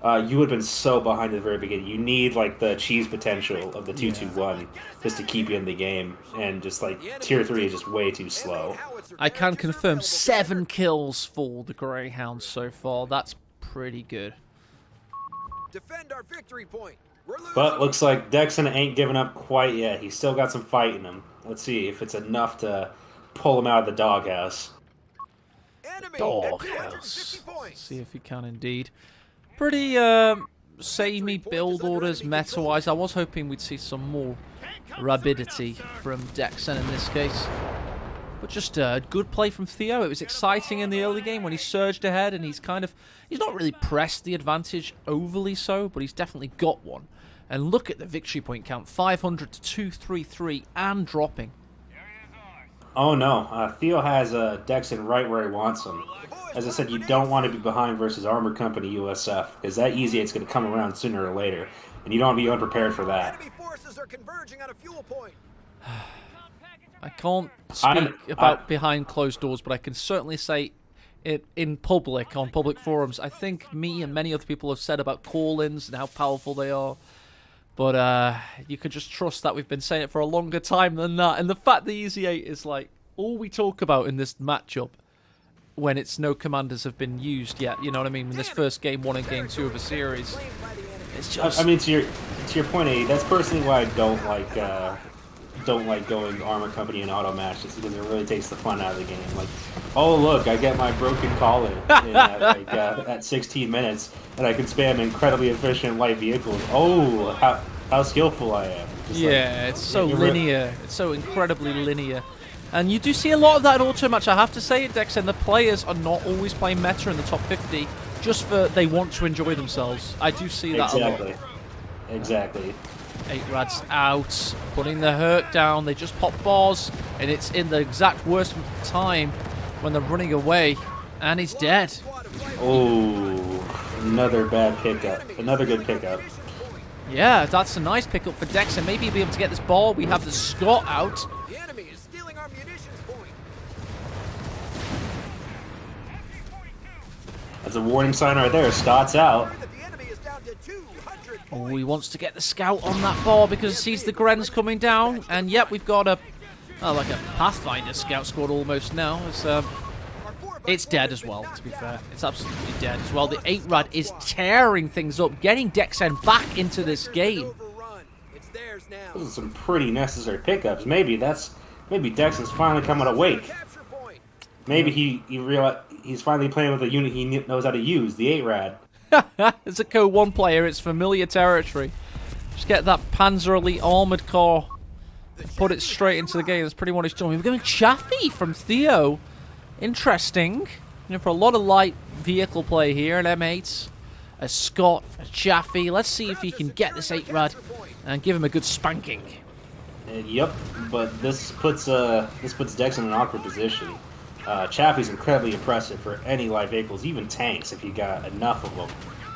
you would have been so behind at the very beginning. You need like the cheese potential of the 2-2-1 just to keep you in the game, and just like tier 3 is just way too slow. I can confirm 7 kills for the Greyhounds so far. That's pretty good. Defend our victory point. But looks like DexN ain't giving up quite yet. He's still got some fight in him. Let's see if it's enough to pull him out of the doghouse. Doghouse. See if he can indeed. Pretty samey build orders meta-wise. I was hoping we'd see some more rapidity from DexN in this case. But just a good play from Theo. It was exciting in the early game when he surged ahead, and he's not really pressed the advantage overly so, but he's definitely got one. And look at the victory point count, 500 to 233 and dropping. Oh no, Theo has DexN right where he wants him. As I said, you don't want to be behind versus Armor Company USF, because that easy it's going to come around sooner or later, and you don't want to be unprepared for that. Enemy forces are converging on a fuel point. I can't speak about behind closed doors, but I can certainly say it in public, on public forums. I think me and many other people have said about call-ins and how powerful they are. But you could just trust that we've been saying it for a longer time than that. And the fact that EZ8 is like all we talk about in this matchup when it's no commanders have been used yet. You know what I mean? In this first game 1 and game 2 of a series. It's just... I mean, to your point, A, that's personally why I don't like going Armor Company and auto matches, because it really takes the fun out of the game. Like, oh look, I get my broken collar at 16 minutes, and I can spam incredibly efficient light vehicles. Oh, how skillful I am. It's so linear. It's so incredibly linear. And you do see a lot of that in auto match. I have to say it, DexN, the players are not always playing meta in the top 50 just for they want to enjoy themselves. I do see that a lot. Exactly. 8Rad's out, putting the hurt down. They just pop bars, and it's in the exact worst time when they're running away, and he's dead. Oh, another bad pickup. Another good pickup. Yeah, that's a nice pickup for DexN. Maybe he'll be able to get this ball. We have the Scott out. The enemy is stealing our munitions point. That's a warning sign right there. Scott's out. The enemy is down to 200 Oh, points. he wants to get the scout on that ball because he sees the Grens coming down. And yep, we've got like a Pathfinder scout squad almost now. It's dead as well, to be fair. It's absolutely dead as well. The 8Rad is tearing things up, getting DexN back into this game. It's theirs now. Those are some pretty necessary pickups. Maybe DexN's finally coming awake. Capture point. Maybe he realized he's finally playing with a unit he knows how to use, the 8Rad. As a Code 1 player, it's familiar territory. Just get that Panzer Elite armored car, put it straight into the game. That's pretty much what he's doing. We're going Chaffee from Theo. Interesting. You know, for a lot of light vehicle play here, an M8, a Scott, a Chaffee. Let's see if he can get this 8Rad and give him a good spanking. Yep, but this puts DexN in an awkward position. Chaffee's incredibly impressive for any light vehicles, even tanks, if you got enough of them.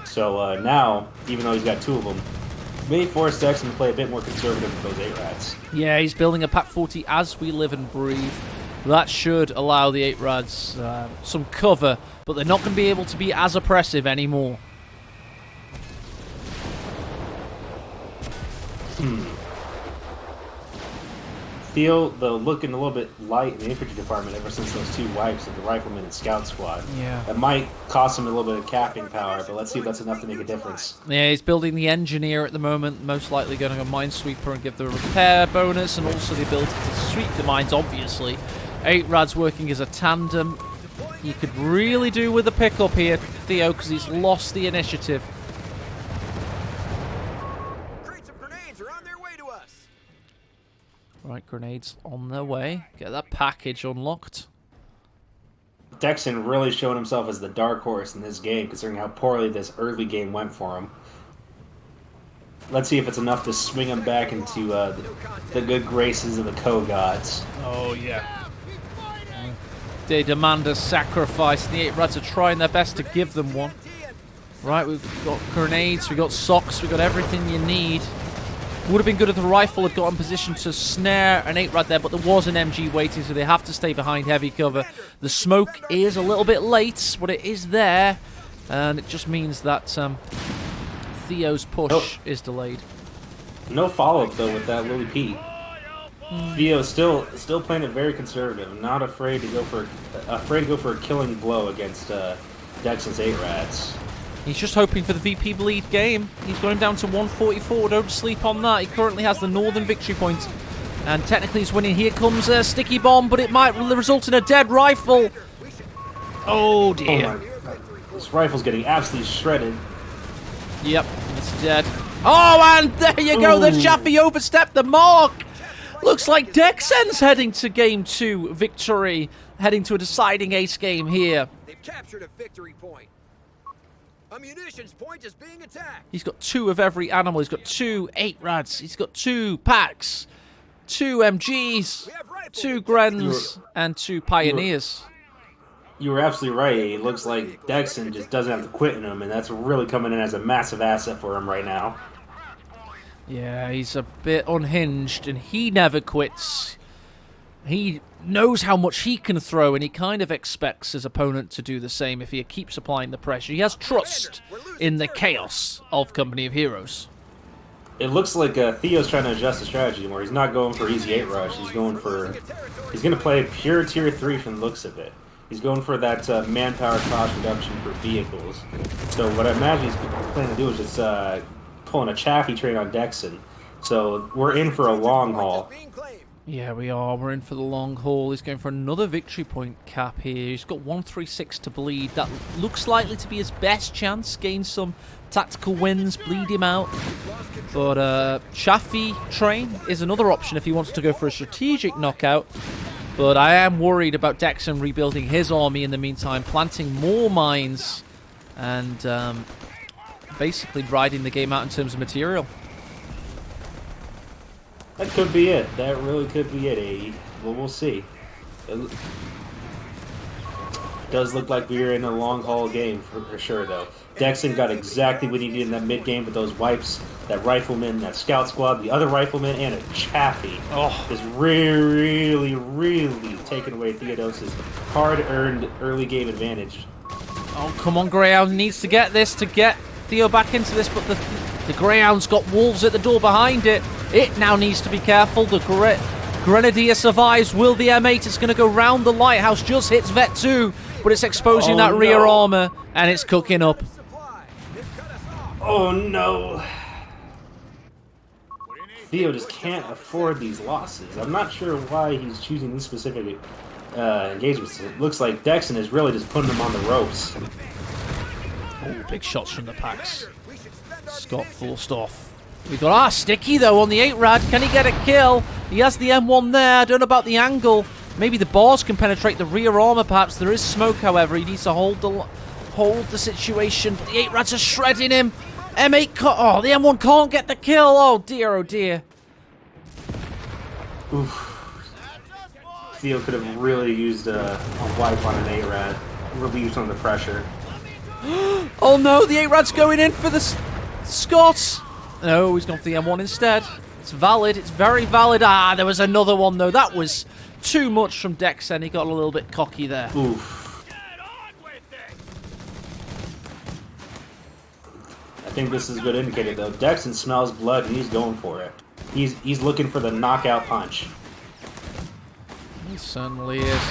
So now, even though he's got 2 of them, may force DexN to play a bit more conservative with those 8Rads. Yeah, he's building a Pack 40 as we live and breathe. That should allow the 8Rads some cover, but they're not going to be able to be as oppressive anymore. Theo, though, looking a little bit light in the infantry department ever since those 2 wipes of the rifleman and scout squad. Yeah. That might cost him a little bit of capping power, but let's see if that's enough to make a difference. Yeah, he's building the engineer at the moment, most likely going to go minesweeper and give the repair bonus, and also the ability to sweep the mines, obviously. 8Rad's working as a tandem. He could really do with a pickup here, Theo, because he's lost the initiative. Crates of grenades are on their way to us. Right, grenades on their way. Get that package unlocked. DexN really showed himself as the dark horse in this game, considering how poorly this early game went for him. Let's see if it's enough to swing him back into the good graces of the Co-Gods. Oh, yeah. They demand a sacrifice, and the 8-Rads are trying their best to give them one. Right, we've got grenades, we've got socks, we've got everything you need. Would have been good if the rifle had got in position to snare an 8-Rad there, but there was an MG waiting, so they have to stay behind heavy cover. The smoke is a little bit late, but it is there, and it just means that Theo's push is delayed. No follow-up, though, with that Lily Pete. Theo still playing it very conservative, not afraid to go for a killing blow against DexN's 8-Rads. He's just hoping for the VP bleed game. He's going down to 144. Don't sleep on that. He currently has the northern victory point. And technically he's winning. Here comes a sticky bomb, but it might result in a dead rifle. Oh, dear. This rifle's getting absolutely shredded. Yep, it's dead. Oh, and there you go. The Shafi overstepped the mark. Looks like DexN's heading to game 2 victory. Heading to a deciding ace game here. They've captured a victory point. A munitions point is being attacked. He's got 2 of every animal. He's got 2 8-Rads. He's got 2 Pax, 2 MGs, 2 Grens, and 2 Pioneers. You were absolutely right. It looks like DexN just doesn't have the quit in him, and that's really coming in as a massive asset for him right now. Yeah, he's a bit unhinged, and he never quits. He knows how much he can throw, and he kind of expects his opponent to do the same if he keeps applying the pressure. He has trust in the chaos of Company of Heroes. It looks like Theo's trying to adjust the strategy more. He's not going for easy 8-rush. He's going to play pure tier 3 from the looks of it. He's going for that manpower cost reduction for vehicles. So what I imagine he's planning to do is just pulling a Chaffee train on DexN. So we're in for a long haul. Yeah, we are. We're in for the long haul. He's going for another victory point cap here. He's got 136 to bleed. That looks likely to be his best chance. Gain some tactical wins, bleed him out. But Chaffee train is another option if he wants to go for a strategic knockout. But I am worried about DexN rebuilding his army in the meantime, planting more mines, and basically riding the game out in terms of material. That could be it. That really could be it, AE. Well, we'll see. It does look like we're in a long haul game for sure, though. DexN got exactly what he needed in that mid game with those wipes, that rifleman, that scout squad, the other rifleman, and a Chaffee. Oh, is really taking away Theodos's hard-earned early game advantage. oh, come on, Greyhound needs to get this to get Theo back into this, but the Greyhound's got wolves at the door behind it. It now needs to be careful. The Grenadier survives. Will the M8? It's going to go round the lighthouse. Just hits Vet 2, but it's exposing that rear armor, and it's cooking up. Oh no! Theo just can't afford these losses. I'm not sure why he's choosing these specific engagements. It looks like DexN is really just putting them on the ropes. Oh, big shots from the Pax. Scott forced off. We got Sticky though on the 8-Rad. Can he get a kill? He has the M1 there. I don't know about the angle. Maybe the bars can penetrate the rear armor. Perhaps there is smoke. However, he needs to hold the situation. The 8-Rads are shredding him. M8 oh, the M1 can't get the kill. Oh dear, oh dear. Oof. Theo could have really used a wipe on an 8-Rad. Relieve some of the pressure. Oh no, the 8-Rad's going in for the Scott. No, he's gone for the M1 instead. It's valid. It's very valid. Ah, there was another one, though. That was too much from DexN. He got a little bit cocky there. Oof. I think this is a good indicator, though. DexN smells blood, and he's going for it. He's looking for the knockout punch. He certainly is.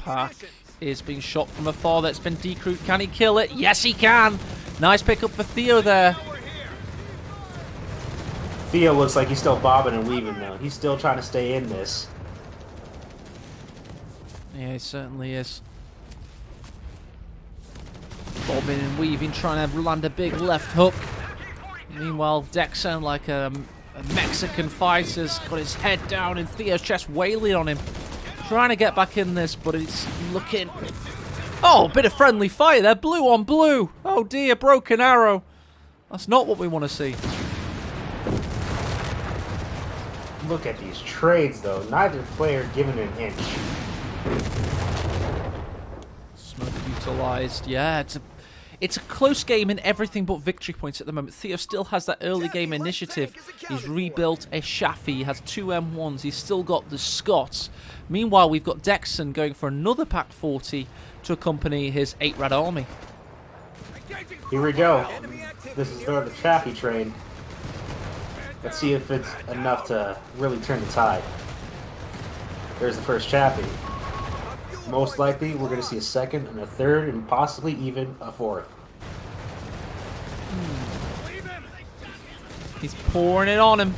Pack is being shot from afar. That's been decrewed. Can he kill it? Yes, he can. Nice pickup for Theo there. Theo looks like he's still bobbing and weaving, though. He's still trying to stay in this. Yeah, he certainly is. Bobbing and weaving, trying to land a big left hook. Meanwhile, DexN, like a Mexican fighter's got his head down in Theo's chest, wailing on him. Trying to get back in this, but it's looking... Oh, a bit of friendly fire there. Blue on blue. Oh dear, broken arrow. That's not what we want to see. Look at these trades, though. Neither player giving an inch. brutalized. Yeah, it's a close game in everything but victory points at the moment. Theo still has that early game initiative. He's rebuilt a Shafi. He has 2 M1s. He's still got the Scots. Meanwhile, we've got DexN going for another Pack 40 to accompany his 8-rad army. Here we go. This is the Chaffee train. Let's see if it's enough to really turn the tide. There's the first Chaffee. Most likely, we're going to see a second and a third and possibly even a fourth. He's pouring it on him.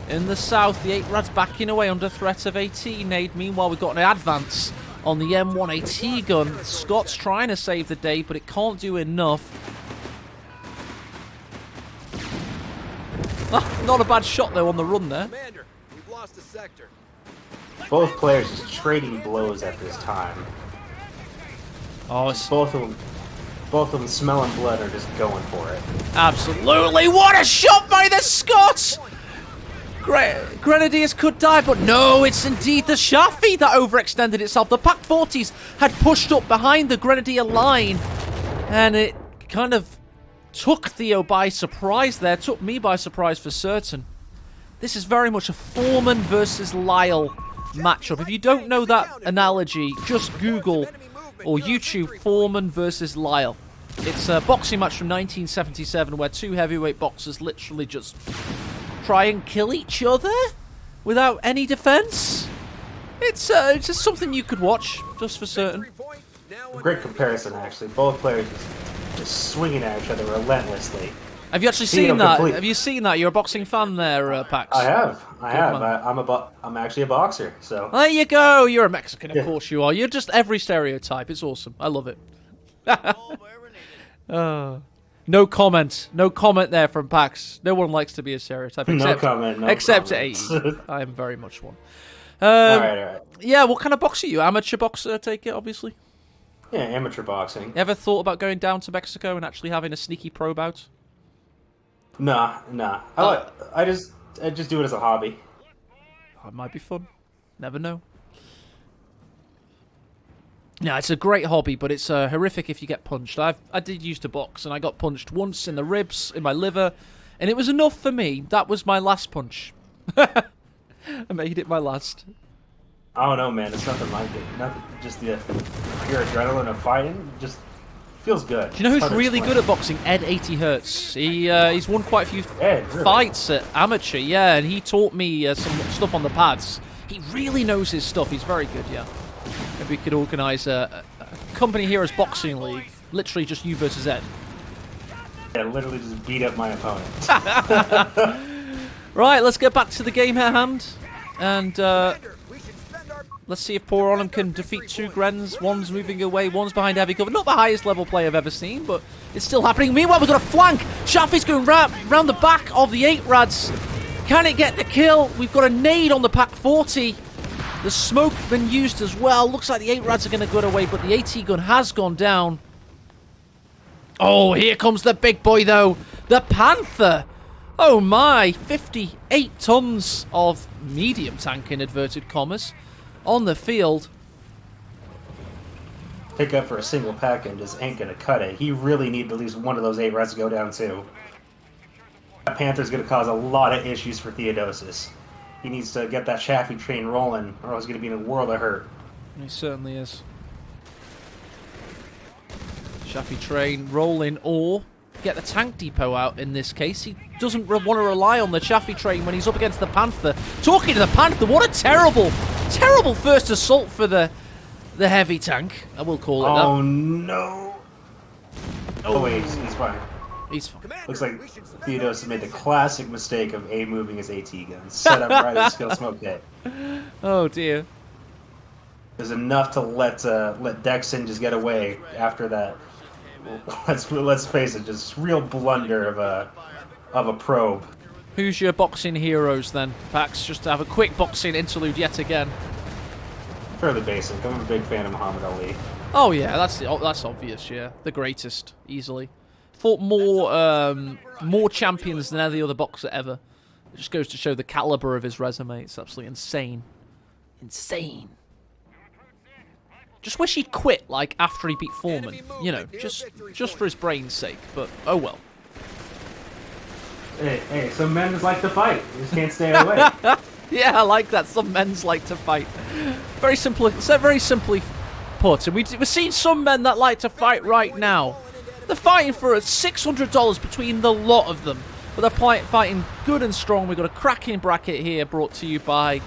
In the south, the 8-rad's backing away under threat of AT nade. Meanwhile, we've got an advance on the M1 AT gun. Scott's trying to save the day, but it can't do enough. Ah, not a bad shot, though, on the run there. Commander, we've lost a sector. Both players just trading blows at this time. Oh, it's Both of them smelling blood are just going for it. absolutely. What a shot by the Scots! Grenadiers could die, but no, it's indeed the Shafi that overextended itself. The Pack 40s had pushed up behind the Grenadier line, and it kind of took Theo by surprise there, took me by surprise for certain. This is very much a Foreman versus Lyle matchup. If you don't know that analogy, just Google or YouTube Foreman versus Lyle. It's a boxing match from 1977 where 2 heavyweight boxers literally just try and kill each other without any defense. It's just something you could watch, just for certain. Great comparison, actually. Both players just swinging at each other relentlessly. Have you actually seen that? Have you seen that? You're a boxing fan there, Pax. I have. I'm actually a boxer, so. There you go. You're a Mexican, of course you are. You're just every stereotype. It's awesome. I love it. No comment. No comment there from Pax. No one likes to be a stereotype. Except, no comment. No except comments. 80. I am very much one. All right. Yeah, what kind of boxer are you? Amateur boxer, I take it, obviously. Yeah, amateur boxing. You ever thought about going down to Mexico and actually having a sneaky pro bout? Nah. I just do it as a hobby. Oh, it might be fun. Never know. No, it's a great hobby, but it's horrific if you get punched. I did used to box, and I got punched once in the ribs, in my liver, and it was enough for me. That was my last punch. I made it my last. I don't know, man. It's nothing like it. Nothing. Just the pure adrenaline of fighting. Just feels good. Do you know who's really good at boxing? Ed 80 Hertz. He's won quite a few fights at amateur, yeah, and he taught me some stuff on the pads. He really knows his stuff. He's very good, yeah. Maybe we could organise a Company Heroes Boxing League. Literally just you versus Ed. Yeah, literally just beat up my opponent. Right, let's get back to the game at hand. And let's see if poor Onham can defeat 2 Grens. One's moving away, one's behind heavy cover. Not the highest level play I've ever seen, but it's still happening. Meanwhile, we've got a flank. Shafi's going round the back of the 8-rads. Can it get the kill? We've got a nade on the Pack 40. The smoke been used as well. Looks like the 8-rads are going to go away, but the AT gun has gone down. Oh, here comes the big boy, though. The Panther. Oh, my. 58 tons of medium tank, in inverted commas, on the field. Pick up for a single pack and just ain't going to cut it. He really needs at least one of those 8-rads to go down, too. That Panther's going to cause a lot of issues for Theodosis. He needs to get that Shafi train rolling, or else he's going to be in a world of hurt. He certainly is. Shafi train rolling, or get the tank depot out in this case. He doesn't want to rely on the Shafi train when he's up against the Panther. Talking to the Panther, what a terrible, terrible first assault for the heavy tank. I will call it that. Oh, no. Oh, wait, he's fine. He's fine. Looks like Theodosis made the classic mistake of A-moving his AT gun. Set up right as skill smoke hit. Oh, dear. There's enough to let DexN just get away after that. Let's face it, just real blunder of a probe. Who's your boxing heroes then, Pax? Just to have a quick boxing interlude yet again. Fairly basic. I'm a big fan of Muhammad Ali. Oh yeah, that's obvious. Yeah, the greatest, easily. Fought more champions than any other boxer ever. It just goes to show the caliber of his resume. It's absolutely insane. Insane. Just wish he'd quit, like, after he beat Foreman. You know, just for his brain's sake. But, oh well. Hey, some men just like to fight. You just can't stay away. Yeah, I like that. Some men's like to fight. Very simply put. And we're seeing some men that like to fight right now. They're fighting for $600 between the lot of them. But they're fighting good and strong. We've got a cracking bracket here brought to you by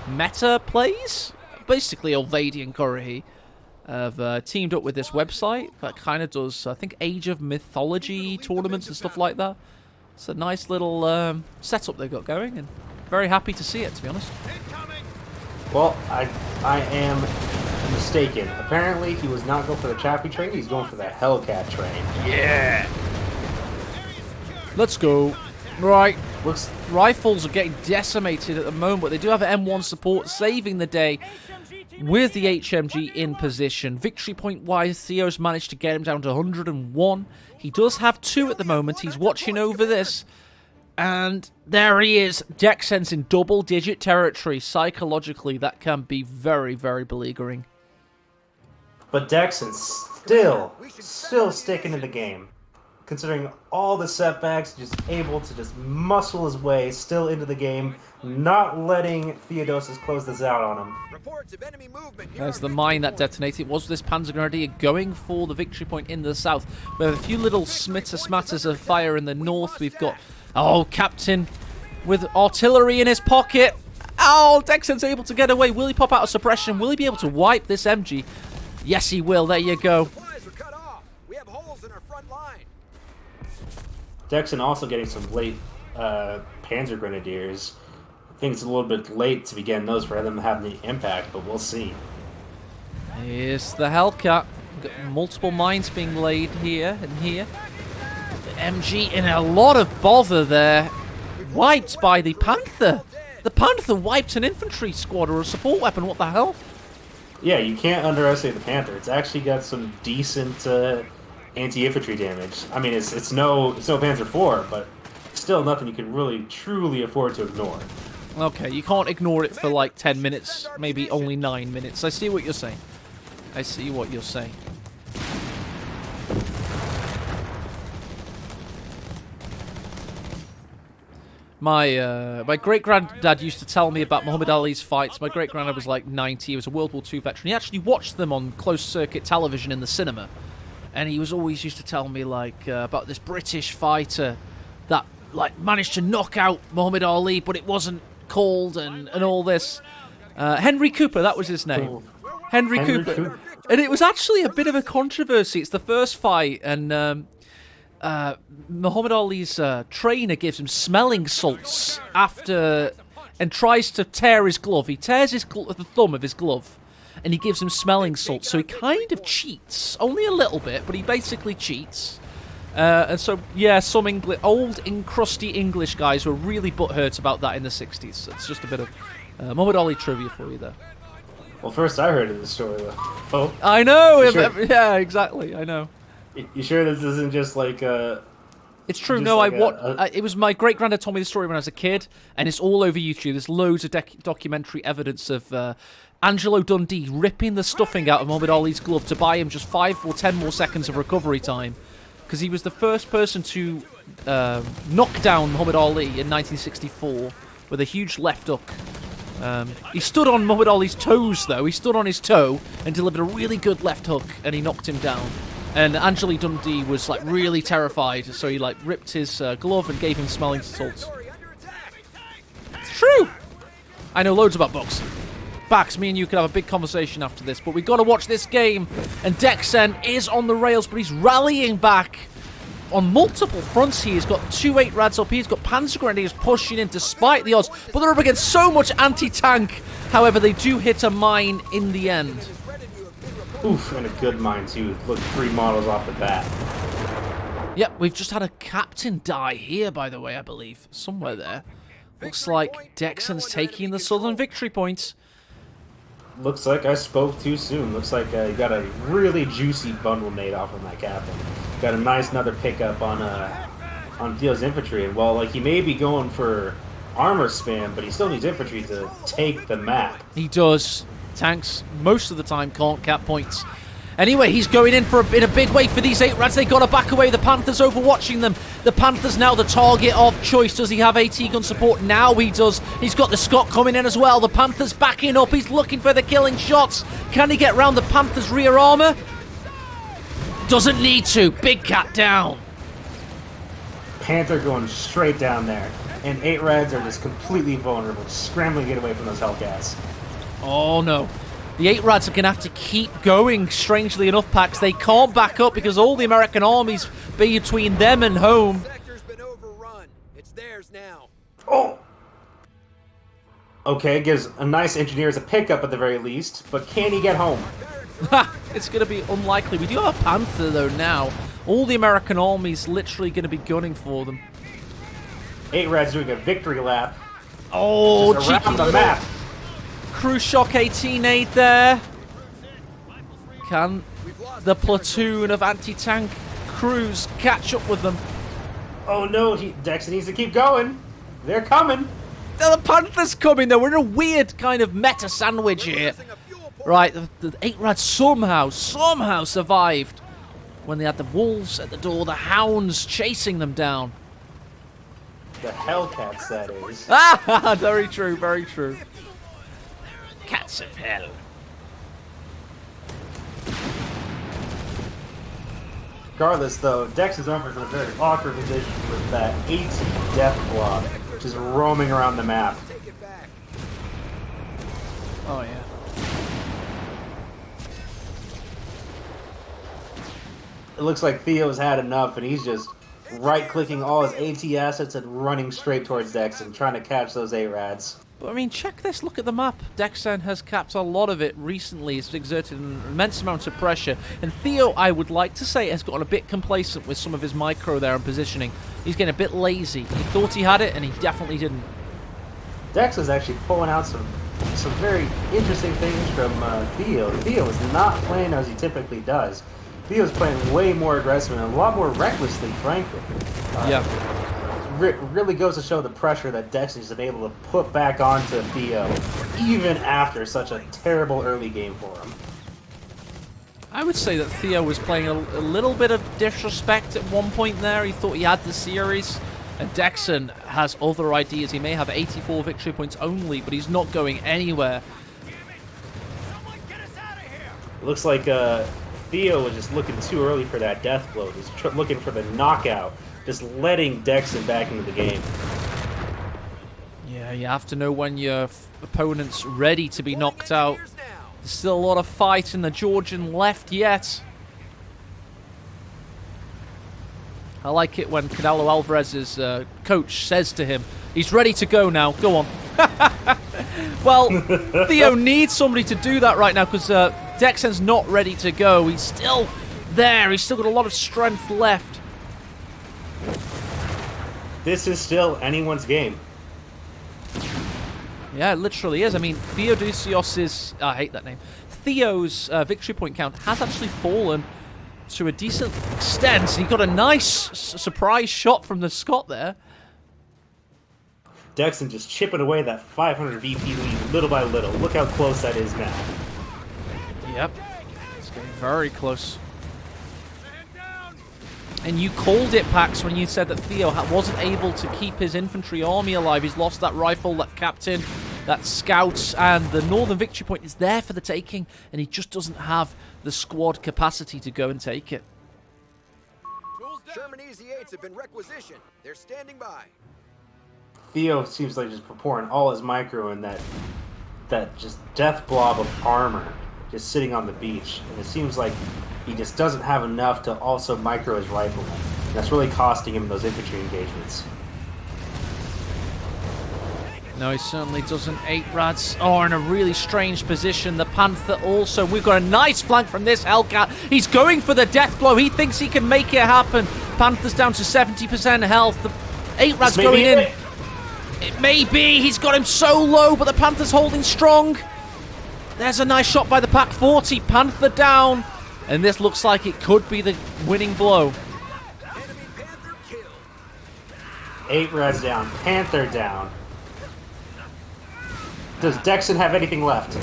MetaPlays. Basically, Olvadi and currahee have teamed up with this website that kind of does, I think, Age of Mythology tournaments and stuff like that. It's a nice little setup they've got going, and very happy to see it, to be honest. Well, I am mistaken. Apparently, he was not going for the Chaffee train. He's going for the Hellcat train. Yeah. Let's go. Right. Rifles are getting decimated at the moment, but they do have an M1 support saving the day with the HMG in position. Victory point-wise, Theo's managed to get him down to 101. He does have 2 at the moment. He's watching over this. And there he is. DexN's in double-digit territory. Psychologically, that can be very, very beleaguering. But DexN's still sticking in the game. Considering all the setbacks, just able to just muscle his way still into the game, not letting Theodosius close this out on him. Reports of enemy movement. There's the mine that detonated. It was this Panzer Grenadier going for the victory point in the south. We have a few little smatters of fire in the north. We've got, oh, Captain with artillery in his pocket. Oh, DexN's able to get away. Will he pop out of suppression? Will he be able to wipe this MG? Yes, he will. There you go. Supplies are cut off. We have holes in our front line. DexN also getting some late Panzer Grenadiers. I think it's a little bit late to be getting those for them to have the impact, but we'll see. Here's the Hellcat. Got multiple mines being laid here and here. The MG in a lot of bother there. Wiped by the Panther. The Panther wiped an infantry squad or a support weapon. What the hell? Yeah, you can't underestimate the Panther. It's actually got some decent anti-infantry damage. I mean, it's no Panzer IV, but still nothing you can really truly afford to ignore. Okay, you can't ignore it for like 10 minutes, maybe only 9 minutes. I see what you're saying. I see what you're saying. My great-granddad used to tell me about Muhammad Ali's fights. My great-granddad was like 90. He was a World War II veteran. He actually watched them on closed-circuit television in the cinema. And he was always used to tell me like about this British fighter that like managed to knock out Muhammad Ali, but it wasn't called and all this. Henry Cooper, that was his name. Henry Cooper. And it was actually a bit of a controversy. It's the first fight, and Muhammad Ali's trainer gives him smelling salts after, and tries to tear his glove. He tears the thumb of his glove. And he gives him smelling salts, so he kind of cheats. Only a little bit, but he basically cheats. And so, yeah, some old, crusty English guys were really butthurt about that in the 60s. So it's just a bit of Muhammad Ali trivia for you there. Well, first I heard of this story, though. Oh, I know! Sure? Yeah, exactly, I know. You sure this isn't just like It's true. just No, like it was my great-granddad told me the story when I was a kid, and it's all over YouTube. There's loads of documentary evidence of Angelo Dundee ripping the stuffing out of Muhammad Ali's glove to buy him just 5 or 10 more seconds of recovery time, because he was the first person to knock down Muhammad Ali in 1964 with a huge left hook. He stood on Muhammad Ali's toes, though. He stood on his toe and delivered a really good left hook, and he knocked him down. And Angelo Dundee was like really terrified, so he like ripped his glove and gave him smelling salts. It's true. I know loads about boxing. Pax, me and you could have a big conversation after this, but we've got to watch this game. And DexN is on the rails, but he's rallying back on multiple fronts here. He's got 2-8 rads up here. He's got Panzer Grenadiers pushing in despite the odds, but they're up against so much anti-tank. However, they do hit a mine in the end. oof, and a good mine too. Look, 3 models off the bat. Yep, we've just had a captain die here, by the way, I believe. Somewhere there. Looks like DexN's taking the southern victory points. Looks like I spoke too soon. Looks like you got a really juicy bundle made off of my captain. Got a nice another pickup on Theo's infantry. And while like he may be going for armor spam, but he still needs infantry to take the map. He does. Tanks, most of the time, can't cap points. Anyway, he's going in in a big way for these 8 Rads. They got to back away. The Panthers overwatching them. The Panthers now the target of choice. Does he have AT gun support? Now he does. He's got the Scott coming in as well. The Panthers backing up. He's looking for the killing shots. Can he get round the Panthers' rear armor? Doesn't need to. Big Cat down. Panther going straight down there. And 8 Reds are just completely vulnerable, scrambling to get away from those Hellcats. Oh no. The 8 Rads are going to have to keep going, strangely enough, Pax. They can't back up because all the American armies be between them and home. Sector's been overrun. It's theirs now. Oh! Okay, gives a nice engineers a pickup at the very least, but can he get home? Ha! It's going to be unlikely. We do have a Panther, though, now. All the American army's literally going to be gunning for them. 8 Reds doing a victory lap. Oh, just cheeky around the little map. Crew Shock 18 aid there. Can the platoon of anti-tank crews catch up with them? Oh no, DexN needs to keep going. They're coming. The Panthers coming, though. We're in a weird kind of meta sandwich here. Right, the 8 Rads somehow survived when they had the wolves at the door, the hounds chasing them down. The Hellcats, that is. Ah, very true, very true. Cats of hell. Regardless, though, DexN's armor is in a very awkward position with that 18 death blob just roaming around the map. Take it back. Oh, yeah. It looks like Theo's had enough, and he's just right-clicking all his AT assets and running straight towards DexN, trying to catch those 8 Rads. But I mean, check this. Look at the map. DexN has capped a lot of it recently. He's exerted an immense amount of pressure. And Theo, I would like to say, has gotten a bit complacent with some of his micro there and positioning. He's getting a bit lazy. He thought he had it, and he definitely didn't. Dex is actually pulling out some very interesting things from Theo. Theo is not playing as he typically does. Theo's playing way more aggressive and a lot more recklessly, frankly. Yeah. Really goes to show the pressure that Dex has been able to put back onto Theo, even after such a terrible early game for him. I would say that Theo was playing a little bit of disrespect at one point there. He thought he had the series. And DexN has other ideas. He may have 84 victory points only, but he's not going anywhere. It looks like Theo was just looking too early for that death blow. He's looking for the knockout, just letting DexN back into the game. Yeah, you have to know when your opponent's ready to be knocked out. There's still a lot of fight in the Georgian left yet. I like it when Canelo Alvarez's coach says to him, he's ready to go now, go on. Well, Theo needs somebody to do that right now because DexN's not ready to go. He's still there. He's still got a lot of strength left. This is still anyone's game. Yeah, it literally is. I mean, Theodosios's... I hate that name. Theo's victory point count has actually fallen to a decent extent. He got a nice surprise shot from the Scot there. DexN just chipping away that 500 VP lead little by little. Look how close that is now. Yep. It's getting very close. And you called it, Pax, when you said that Theo wasn't able to keep his infantry army alive. He's lost that rifle, that captain, that scouts, and the northern victory point is there for the taking, and he just doesn't have the squad capacity to go and take it. Sherman EZ-8s have been requisitioned. They're standing by. Theo seems like just pouring all his micro in that just death blob of armor just sitting on the beach. And it seems like he just doesn't have enough to also micro his riflemen. And that's really costing him those infantry engagements. No, he certainly doesn't. 8 Rads are in a really strange position. The Panther also. We've got a nice flank from this Hellcat. He's going for the death blow. He thinks he can make it happen. Panther's down to 70% health. The 8 Rads going in. It may be. He's got him so low, but the Panther's holding strong. There's a nice shot by the Pac 40. Panther down. And this looks like it could be the winning blow. Enemy Panther killed. 8 Rads down. Panther down. Does DexN have anything left?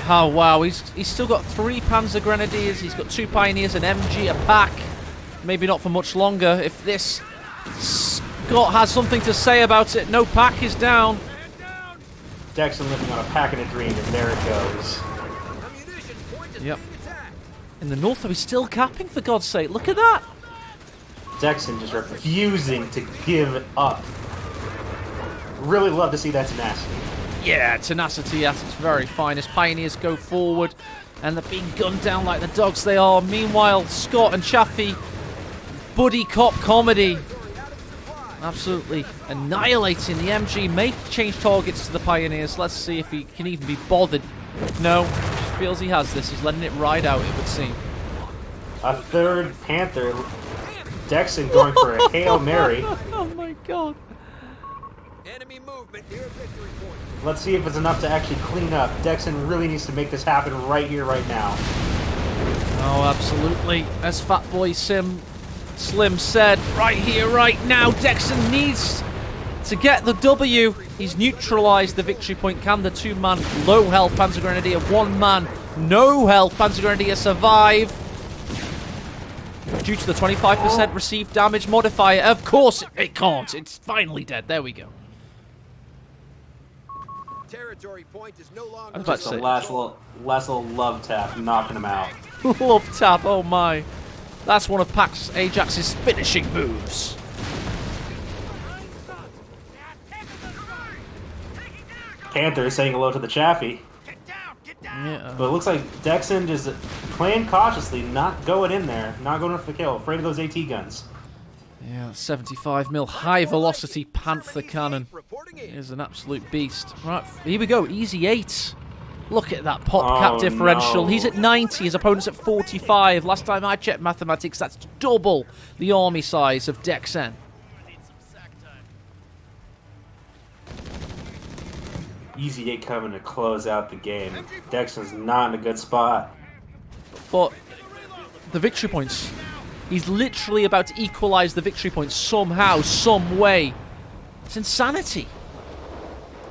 Oh, wow. He's still got 3 Panzer Grenadiers. He's got 2 Pioneers, an MG, a Pack. Maybe not for much longer. If this Scott has something to say about it. No, Pack is down. DexN living on a pack and a dream, and there it goes. Yep. In the north, though, he's still capping, for God's sake. Look at that. DexN just refusing to give up. Really love to see that tenacity. Yeah, tenacity at its very finest. Pioneers go forward, and they're being gunned down like the dogs they are. Meanwhile, Scott and Chaffee, buddy cop comedy. Absolutely annihilating the MG. May change targets to the Pioneers. Let's see if he can even be bothered. No, feels he has this. He's letting it ride out, it would seem. A third Panther. DexN going for a Hail Mary. Oh my God. Enemy movement near victory point. Let's see if it's enough to actually clean up. DexN really needs to make this happen right here, right now. Oh, absolutely. As Fatboy Slim said, right here, right now, DexN needs to get the W. He's neutralized the victory point. Can the 2-man low health Panzer Grenadier, 1-man no health Panzer Grenadier survive? Due to the 25% received damage modifier. Of course it can't. It's finally dead. There we go. Territory point is no longer. I was about Just to a say. last little love tap, knocking him out. Love tap, oh my. That's one of Pax Ajax's finishing moves. Panther saying hello to the Chaffee. Yeah. But it looks like DexN is playing cautiously, not going in there, not going for the kill, afraid of those AT guns. Yeah, 75mm high velocity Panther cannon is an absolute beast. Right, here we go, easy 8. Look at that pop cap differential. No. He's at 90, his opponent's at 45. Last time I checked mathematics, that's double the army size of DexN. Easy 8 coming to close out the game. DexN's not in a good spot. But the victory points, he's literally about to equalize the victory points somehow, some way. It's insanity.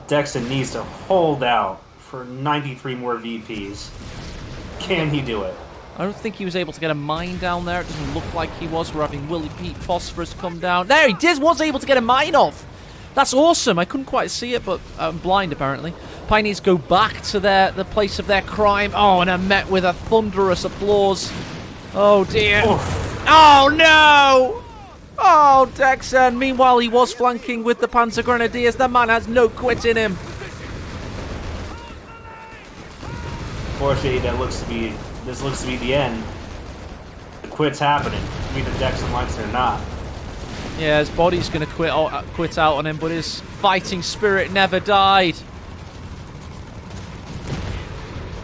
DexN needs to hold out for 93 more VPs. Can he do it? I don't think he was able to get a mine down there. It doesn't look like he was. We're having Willie Pete Phosphorus come down. There, he was able to get a mine off. That's awesome. I couldn't quite see it, but I'm blind apparently. Pioneers go back to the place of their crime. Oh, and are met with a thunderous applause. Oh dear. Oof. Oh no! Oh, DexN. Meanwhile, he was flanking with the Panzer Grenadiers. The man has no quit in him. Fortunately, this looks to be the end. The quit's happening. Either DexN likes it or not. Yeah, his body's going to quit out on him, but his fighting spirit never died.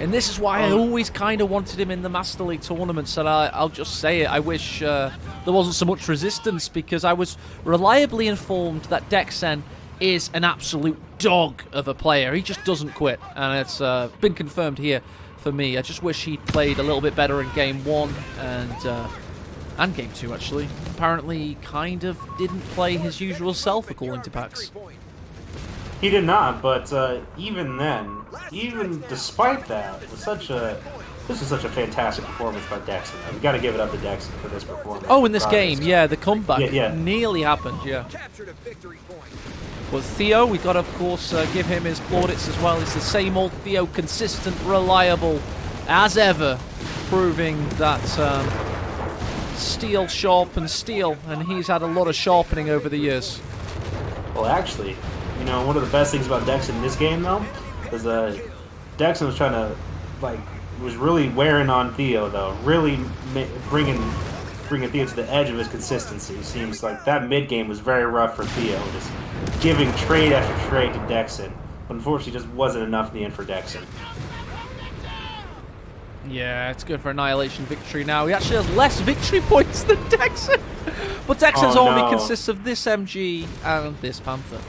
And this is why I always kind of wanted him in the Master League tournaments, and I'll just say it. I wish there wasn't so much resistance, because I was reliably informed that DexN is an absolute dog of a player. He just doesn't quit, and it's been confirmed here for me. I just wish he'd played a little bit better in Game 1 and Game 2, actually. Apparently, he kind of didn't play his usual self, according to Pax. He did not, but even then, even despite that, this is such a fantastic performance by DexN. We got to give it up to DexN for this performance. Oh, in this game, yeah, the comeback Yeah. nearly happened, yeah. Captured a victory point. Well, Theo, we got to, of course, give him his plaudits as well. It's the same old Theo, consistent, reliable, as ever, proving that steel sharpens steel, and he's had a lot of sharpening over the years. Well, actually, you know, one of the best things about DexN in this game, though, is DexN was trying to, was really wearing on Theo, though. Really bringing Theo to the edge of his consistency. It seems like that mid-game was very rough for Theo, just giving trade after trade to DexN. But unfortunately, just wasn't enough in the end for DexN. Yeah, it's good for Annihilation victory now. He actually has less victory points than DexN. But DexN's army consists of this MG and this Panther.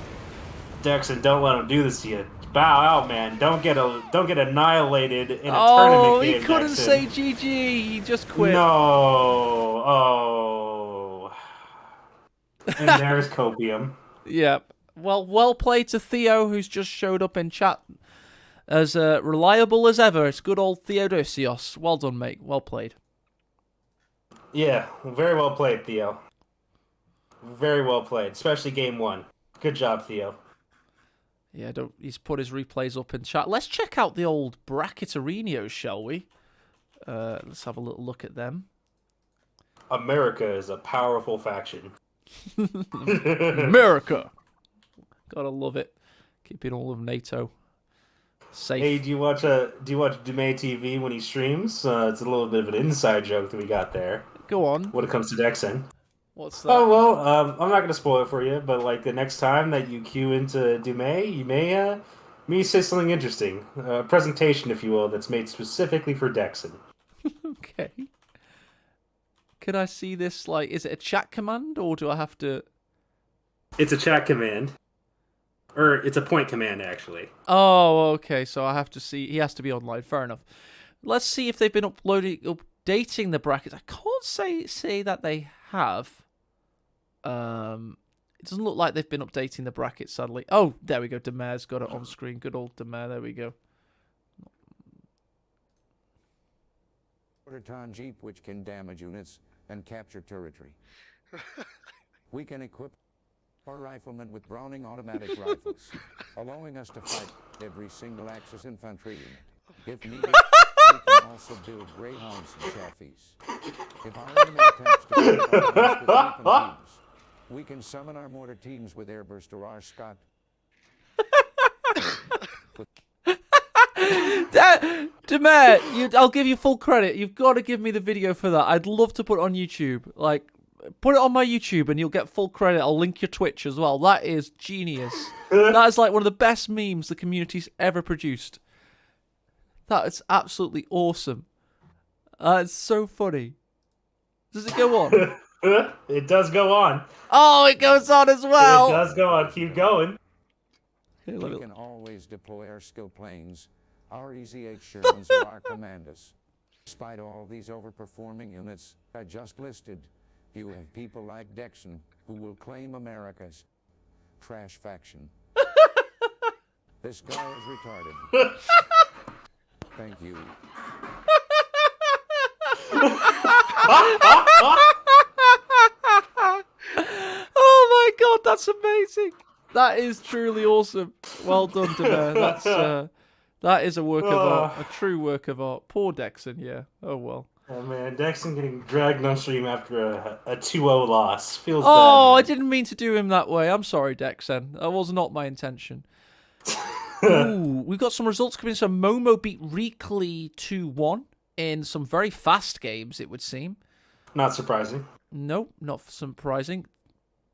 DexN, don't let him do this to you. Bow out, man. Don't get annihilated in a tournament game. Oh, he couldn't DexN. say GG. He just quit. No. Oh. And there's copium. Yeah. Well played to Theo, who's just showed up in chat. as reliable as ever. It's good old Theodosios. Well done, mate. Well played. Yeah, very well played, Theo. Very well played, especially game 1. Good job, Theo. Yeah, he's put his replays up in chat. Let's check out the old Bracketarinos, shall we? Let's have a little look at them. America is a powerful faction. America! Gotta love it. Keeping all of NATO safe. Hey, do you watch Dumay TV when he streams? It's a little bit of an inside joke that we got there. Go on. When it comes to DexN. What's that? Oh well, I'm not gonna spoil it for you, but like the next time that you queue into Dumay, you may say something interesting. A presentation, if you will, that's made specifically for DexN. Okay. Could I see this, like, is it a chat command, or do I have to... It's a chat command. Or it's a point command, actually. Oh, okay, so I have to see... He has to be online, fair enough. Let's see if they've been updating the brackets. I can't say that they have. It doesn't look like they've been updating the brackets, sadly. Oh, there we go, Demer's got it on screen. Good old Demer, there we go. Quarter-ton Jeep which can damage units and capture territory. We can equip our riflemen with Browning automatic rifles, allowing us to fight every single-axis infantry unit. If needed, we can also build Greyhounds and Chaffees. If our enemy attempts to keep up with weapon teams, we can summon our mortar teams with Airburst or our Scott. Demer, I'll give you full credit. You've got to give me the video for that. I'd love to put it on YouTube. Like, put it on my YouTube and you'll get full credit. I'll link your Twitch as well. That is genius. That is like one of the best memes the community's ever produced. That is absolutely awesome. It's so funny. Does it go on? It does go on. Oh, it goes on as well. It does go on. Keep going. We can always deploy our skill planes, our EZH Shermans or our commanders. Despite all these overperforming units I just listed, you have people like DexN who will claim America's trash faction. This guy is retarded. Thank you. Oh my god, that's amazing. That is truly awesome. Well done, Demer. That is a work of art, a true work of art. Poor DexN, yeah. Oh well. Oh man, DexN getting dragged on stream after a 2-0 loss. Feels Oh, bad. I didn't mean to do him that way. I'm sorry, DexN. That was not my intention. Ooh, we've got some results coming in. So Momo beat Reekly 2-1 in some very fast games, it would seem. Not surprising. Nope, not surprising.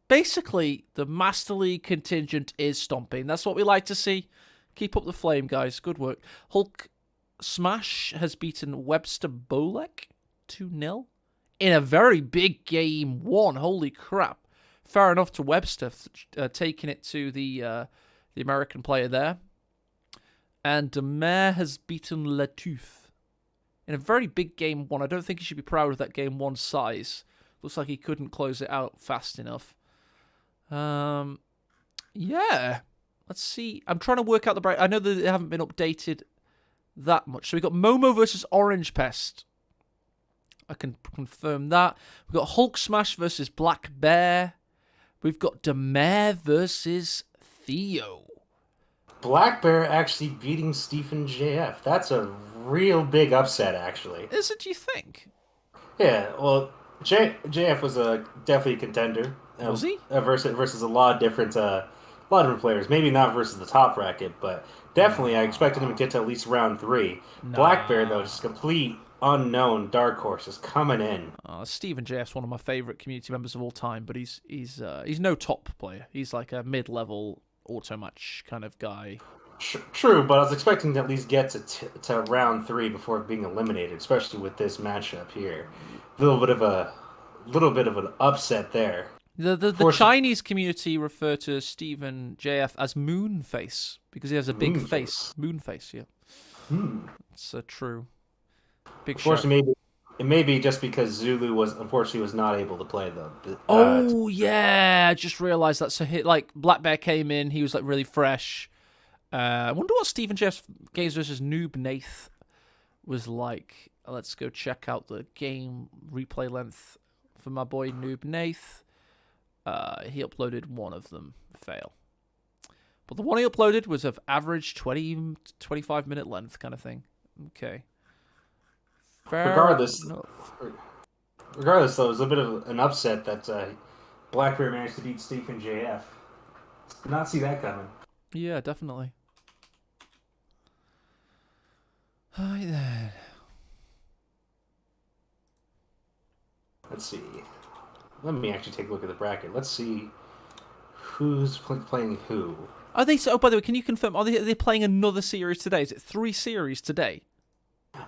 Basically, the Master League contingent is stomping. That's what we like to see. Keep up the flame, guys. Good work. Hulk Smash has beaten Webster Bolek 2-0 in a very big game 1. Holy crap. Fair enough to Webster, taking it to the American player there. And Demer has beaten Latouf in a very big game 1. I don't think he should be proud of that game 1 size. Looks like he couldn't close it out fast enough. Yeah. Let's see. I'm trying to work out the break. I know that they haven't been updated that much. So we got Momo versus Orange Pest. I can confirm that. We've got Hulk Smash versus Black Bear. We've got Demer versus Theo. Black Bear actually beating Stephen JF. That's a real big upset, actually. Is it, do you think? Yeah, well, JF was definitely a contender. Was he? Versus a lot of different players. Maybe not versus the top bracket, but definitely I expected him to get to at least round 3. No. Black Bear, though, just complete unknown dark horse is coming in. Stephen JF's one of my favorite community members of all time, but he's no top player. He's like a mid-level auto match kind of guy. True, but I was expecting to at least get to round 3 before being eliminated, especially with this matchup here. A little bit of an upset there. The Chinese community refer to Stephen JF as Moonface because he has a big face. Moonface, yeah. It's true. Big unfortunately, it may be just because Zulu was not able to play yeah, I just realized that. So Black Bear came in, he was like really fresh, I wonder what Stephen Jeff's Games vs. Noob Nath was like. Let's go check out the game replay length for my boy Noob Nath. He uploaded one of them. Fail. But the one he uploaded was of average 20, 25 minute length kind of thing. Okay. Fair Regardless, enough. though, it was a bit of an upset that Blackbear managed to beat Stephen JF. Did not see that coming. Yeah, definitely. Alright then. Let's see. Let me actually take a look at the bracket. Let's see who's playing who. Are they? Oh, by the way, can you confirm? Are they playing another series today? Is it 3 series today?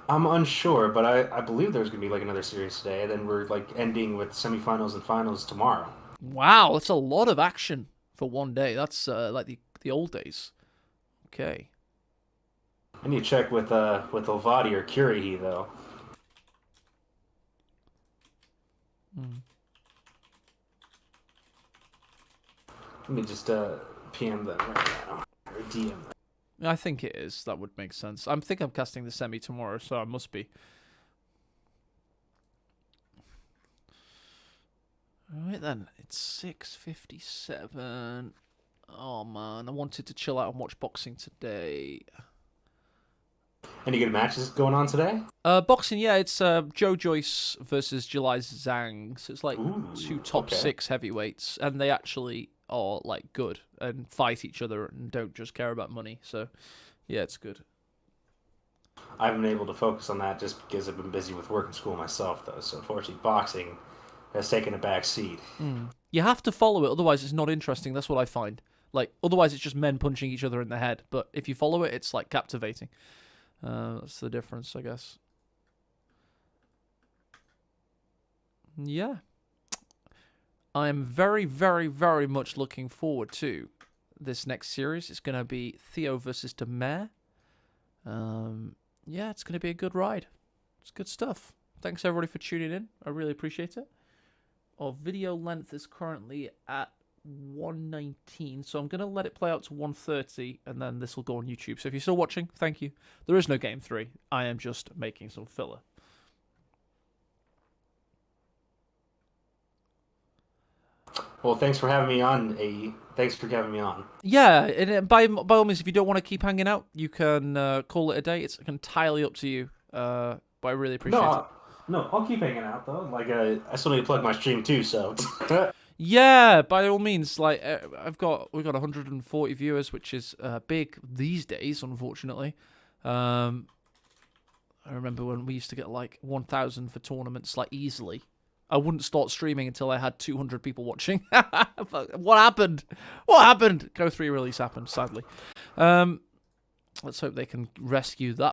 I'm unsure, but I believe there's going to be like another series today, and then we're like ending with semifinals and finals tomorrow. Wow, that's a lot of action for one day. That's like the old days. Okay. I need to check with Olvadi or curahee though. Let me just PM them right now or DM them. I think it is. That would make sense. I think I'm casting the semi tomorrow, so I must be. Alright then, it's 6:57. Oh man, I wanted to chill out and watch boxing today. Any good matches going on today? Boxing, yeah, it's Joe Joyce versus July Zhang. So it's like Ooh, two top okay. 6 heavyweights, and they actually are like good and fight each other and don't just care about money. So yeah, it's good. I haven't been able to focus on that just because I've been busy with work and school myself, though. So unfortunately, boxing has taken a back seat. You have to follow it, otherwise it's not interesting. That's what I find. Like otherwise, it's just men punching each other in the head. But if you follow it, it's like captivating. That's the difference, I guess. Yeah. I am very, very, very much looking forward to this next series. It's going to be Theo versus Demare. Yeah, it's going to be a good ride. It's good stuff. Thanks, everybody, for tuning in. I really appreciate it. Our video length is currently at 119, so I'm going to let it play out to 130, and then this will go on YouTube. So if you're still watching, thank you. There is no Game 3. I am just making some filler. Well, thanks for having me on, AE. Thanks for having me on. Yeah, and by all means, if you don't want to keep hanging out, you can call it a day. It's entirely up to you, but I really appreciate it. No, I'll keep hanging out, though. Like, I still need to plug my stream, too, so... Yeah, by all means. Like we've got 140 viewers, which is big these days, unfortunately. I remember when we used to get like 1,000 for tournaments, like easily. I wouldn't start streaming until I had 200 people watching. What happened? What happened? Go 3 release happened, sadly. Let's hope they can rescue that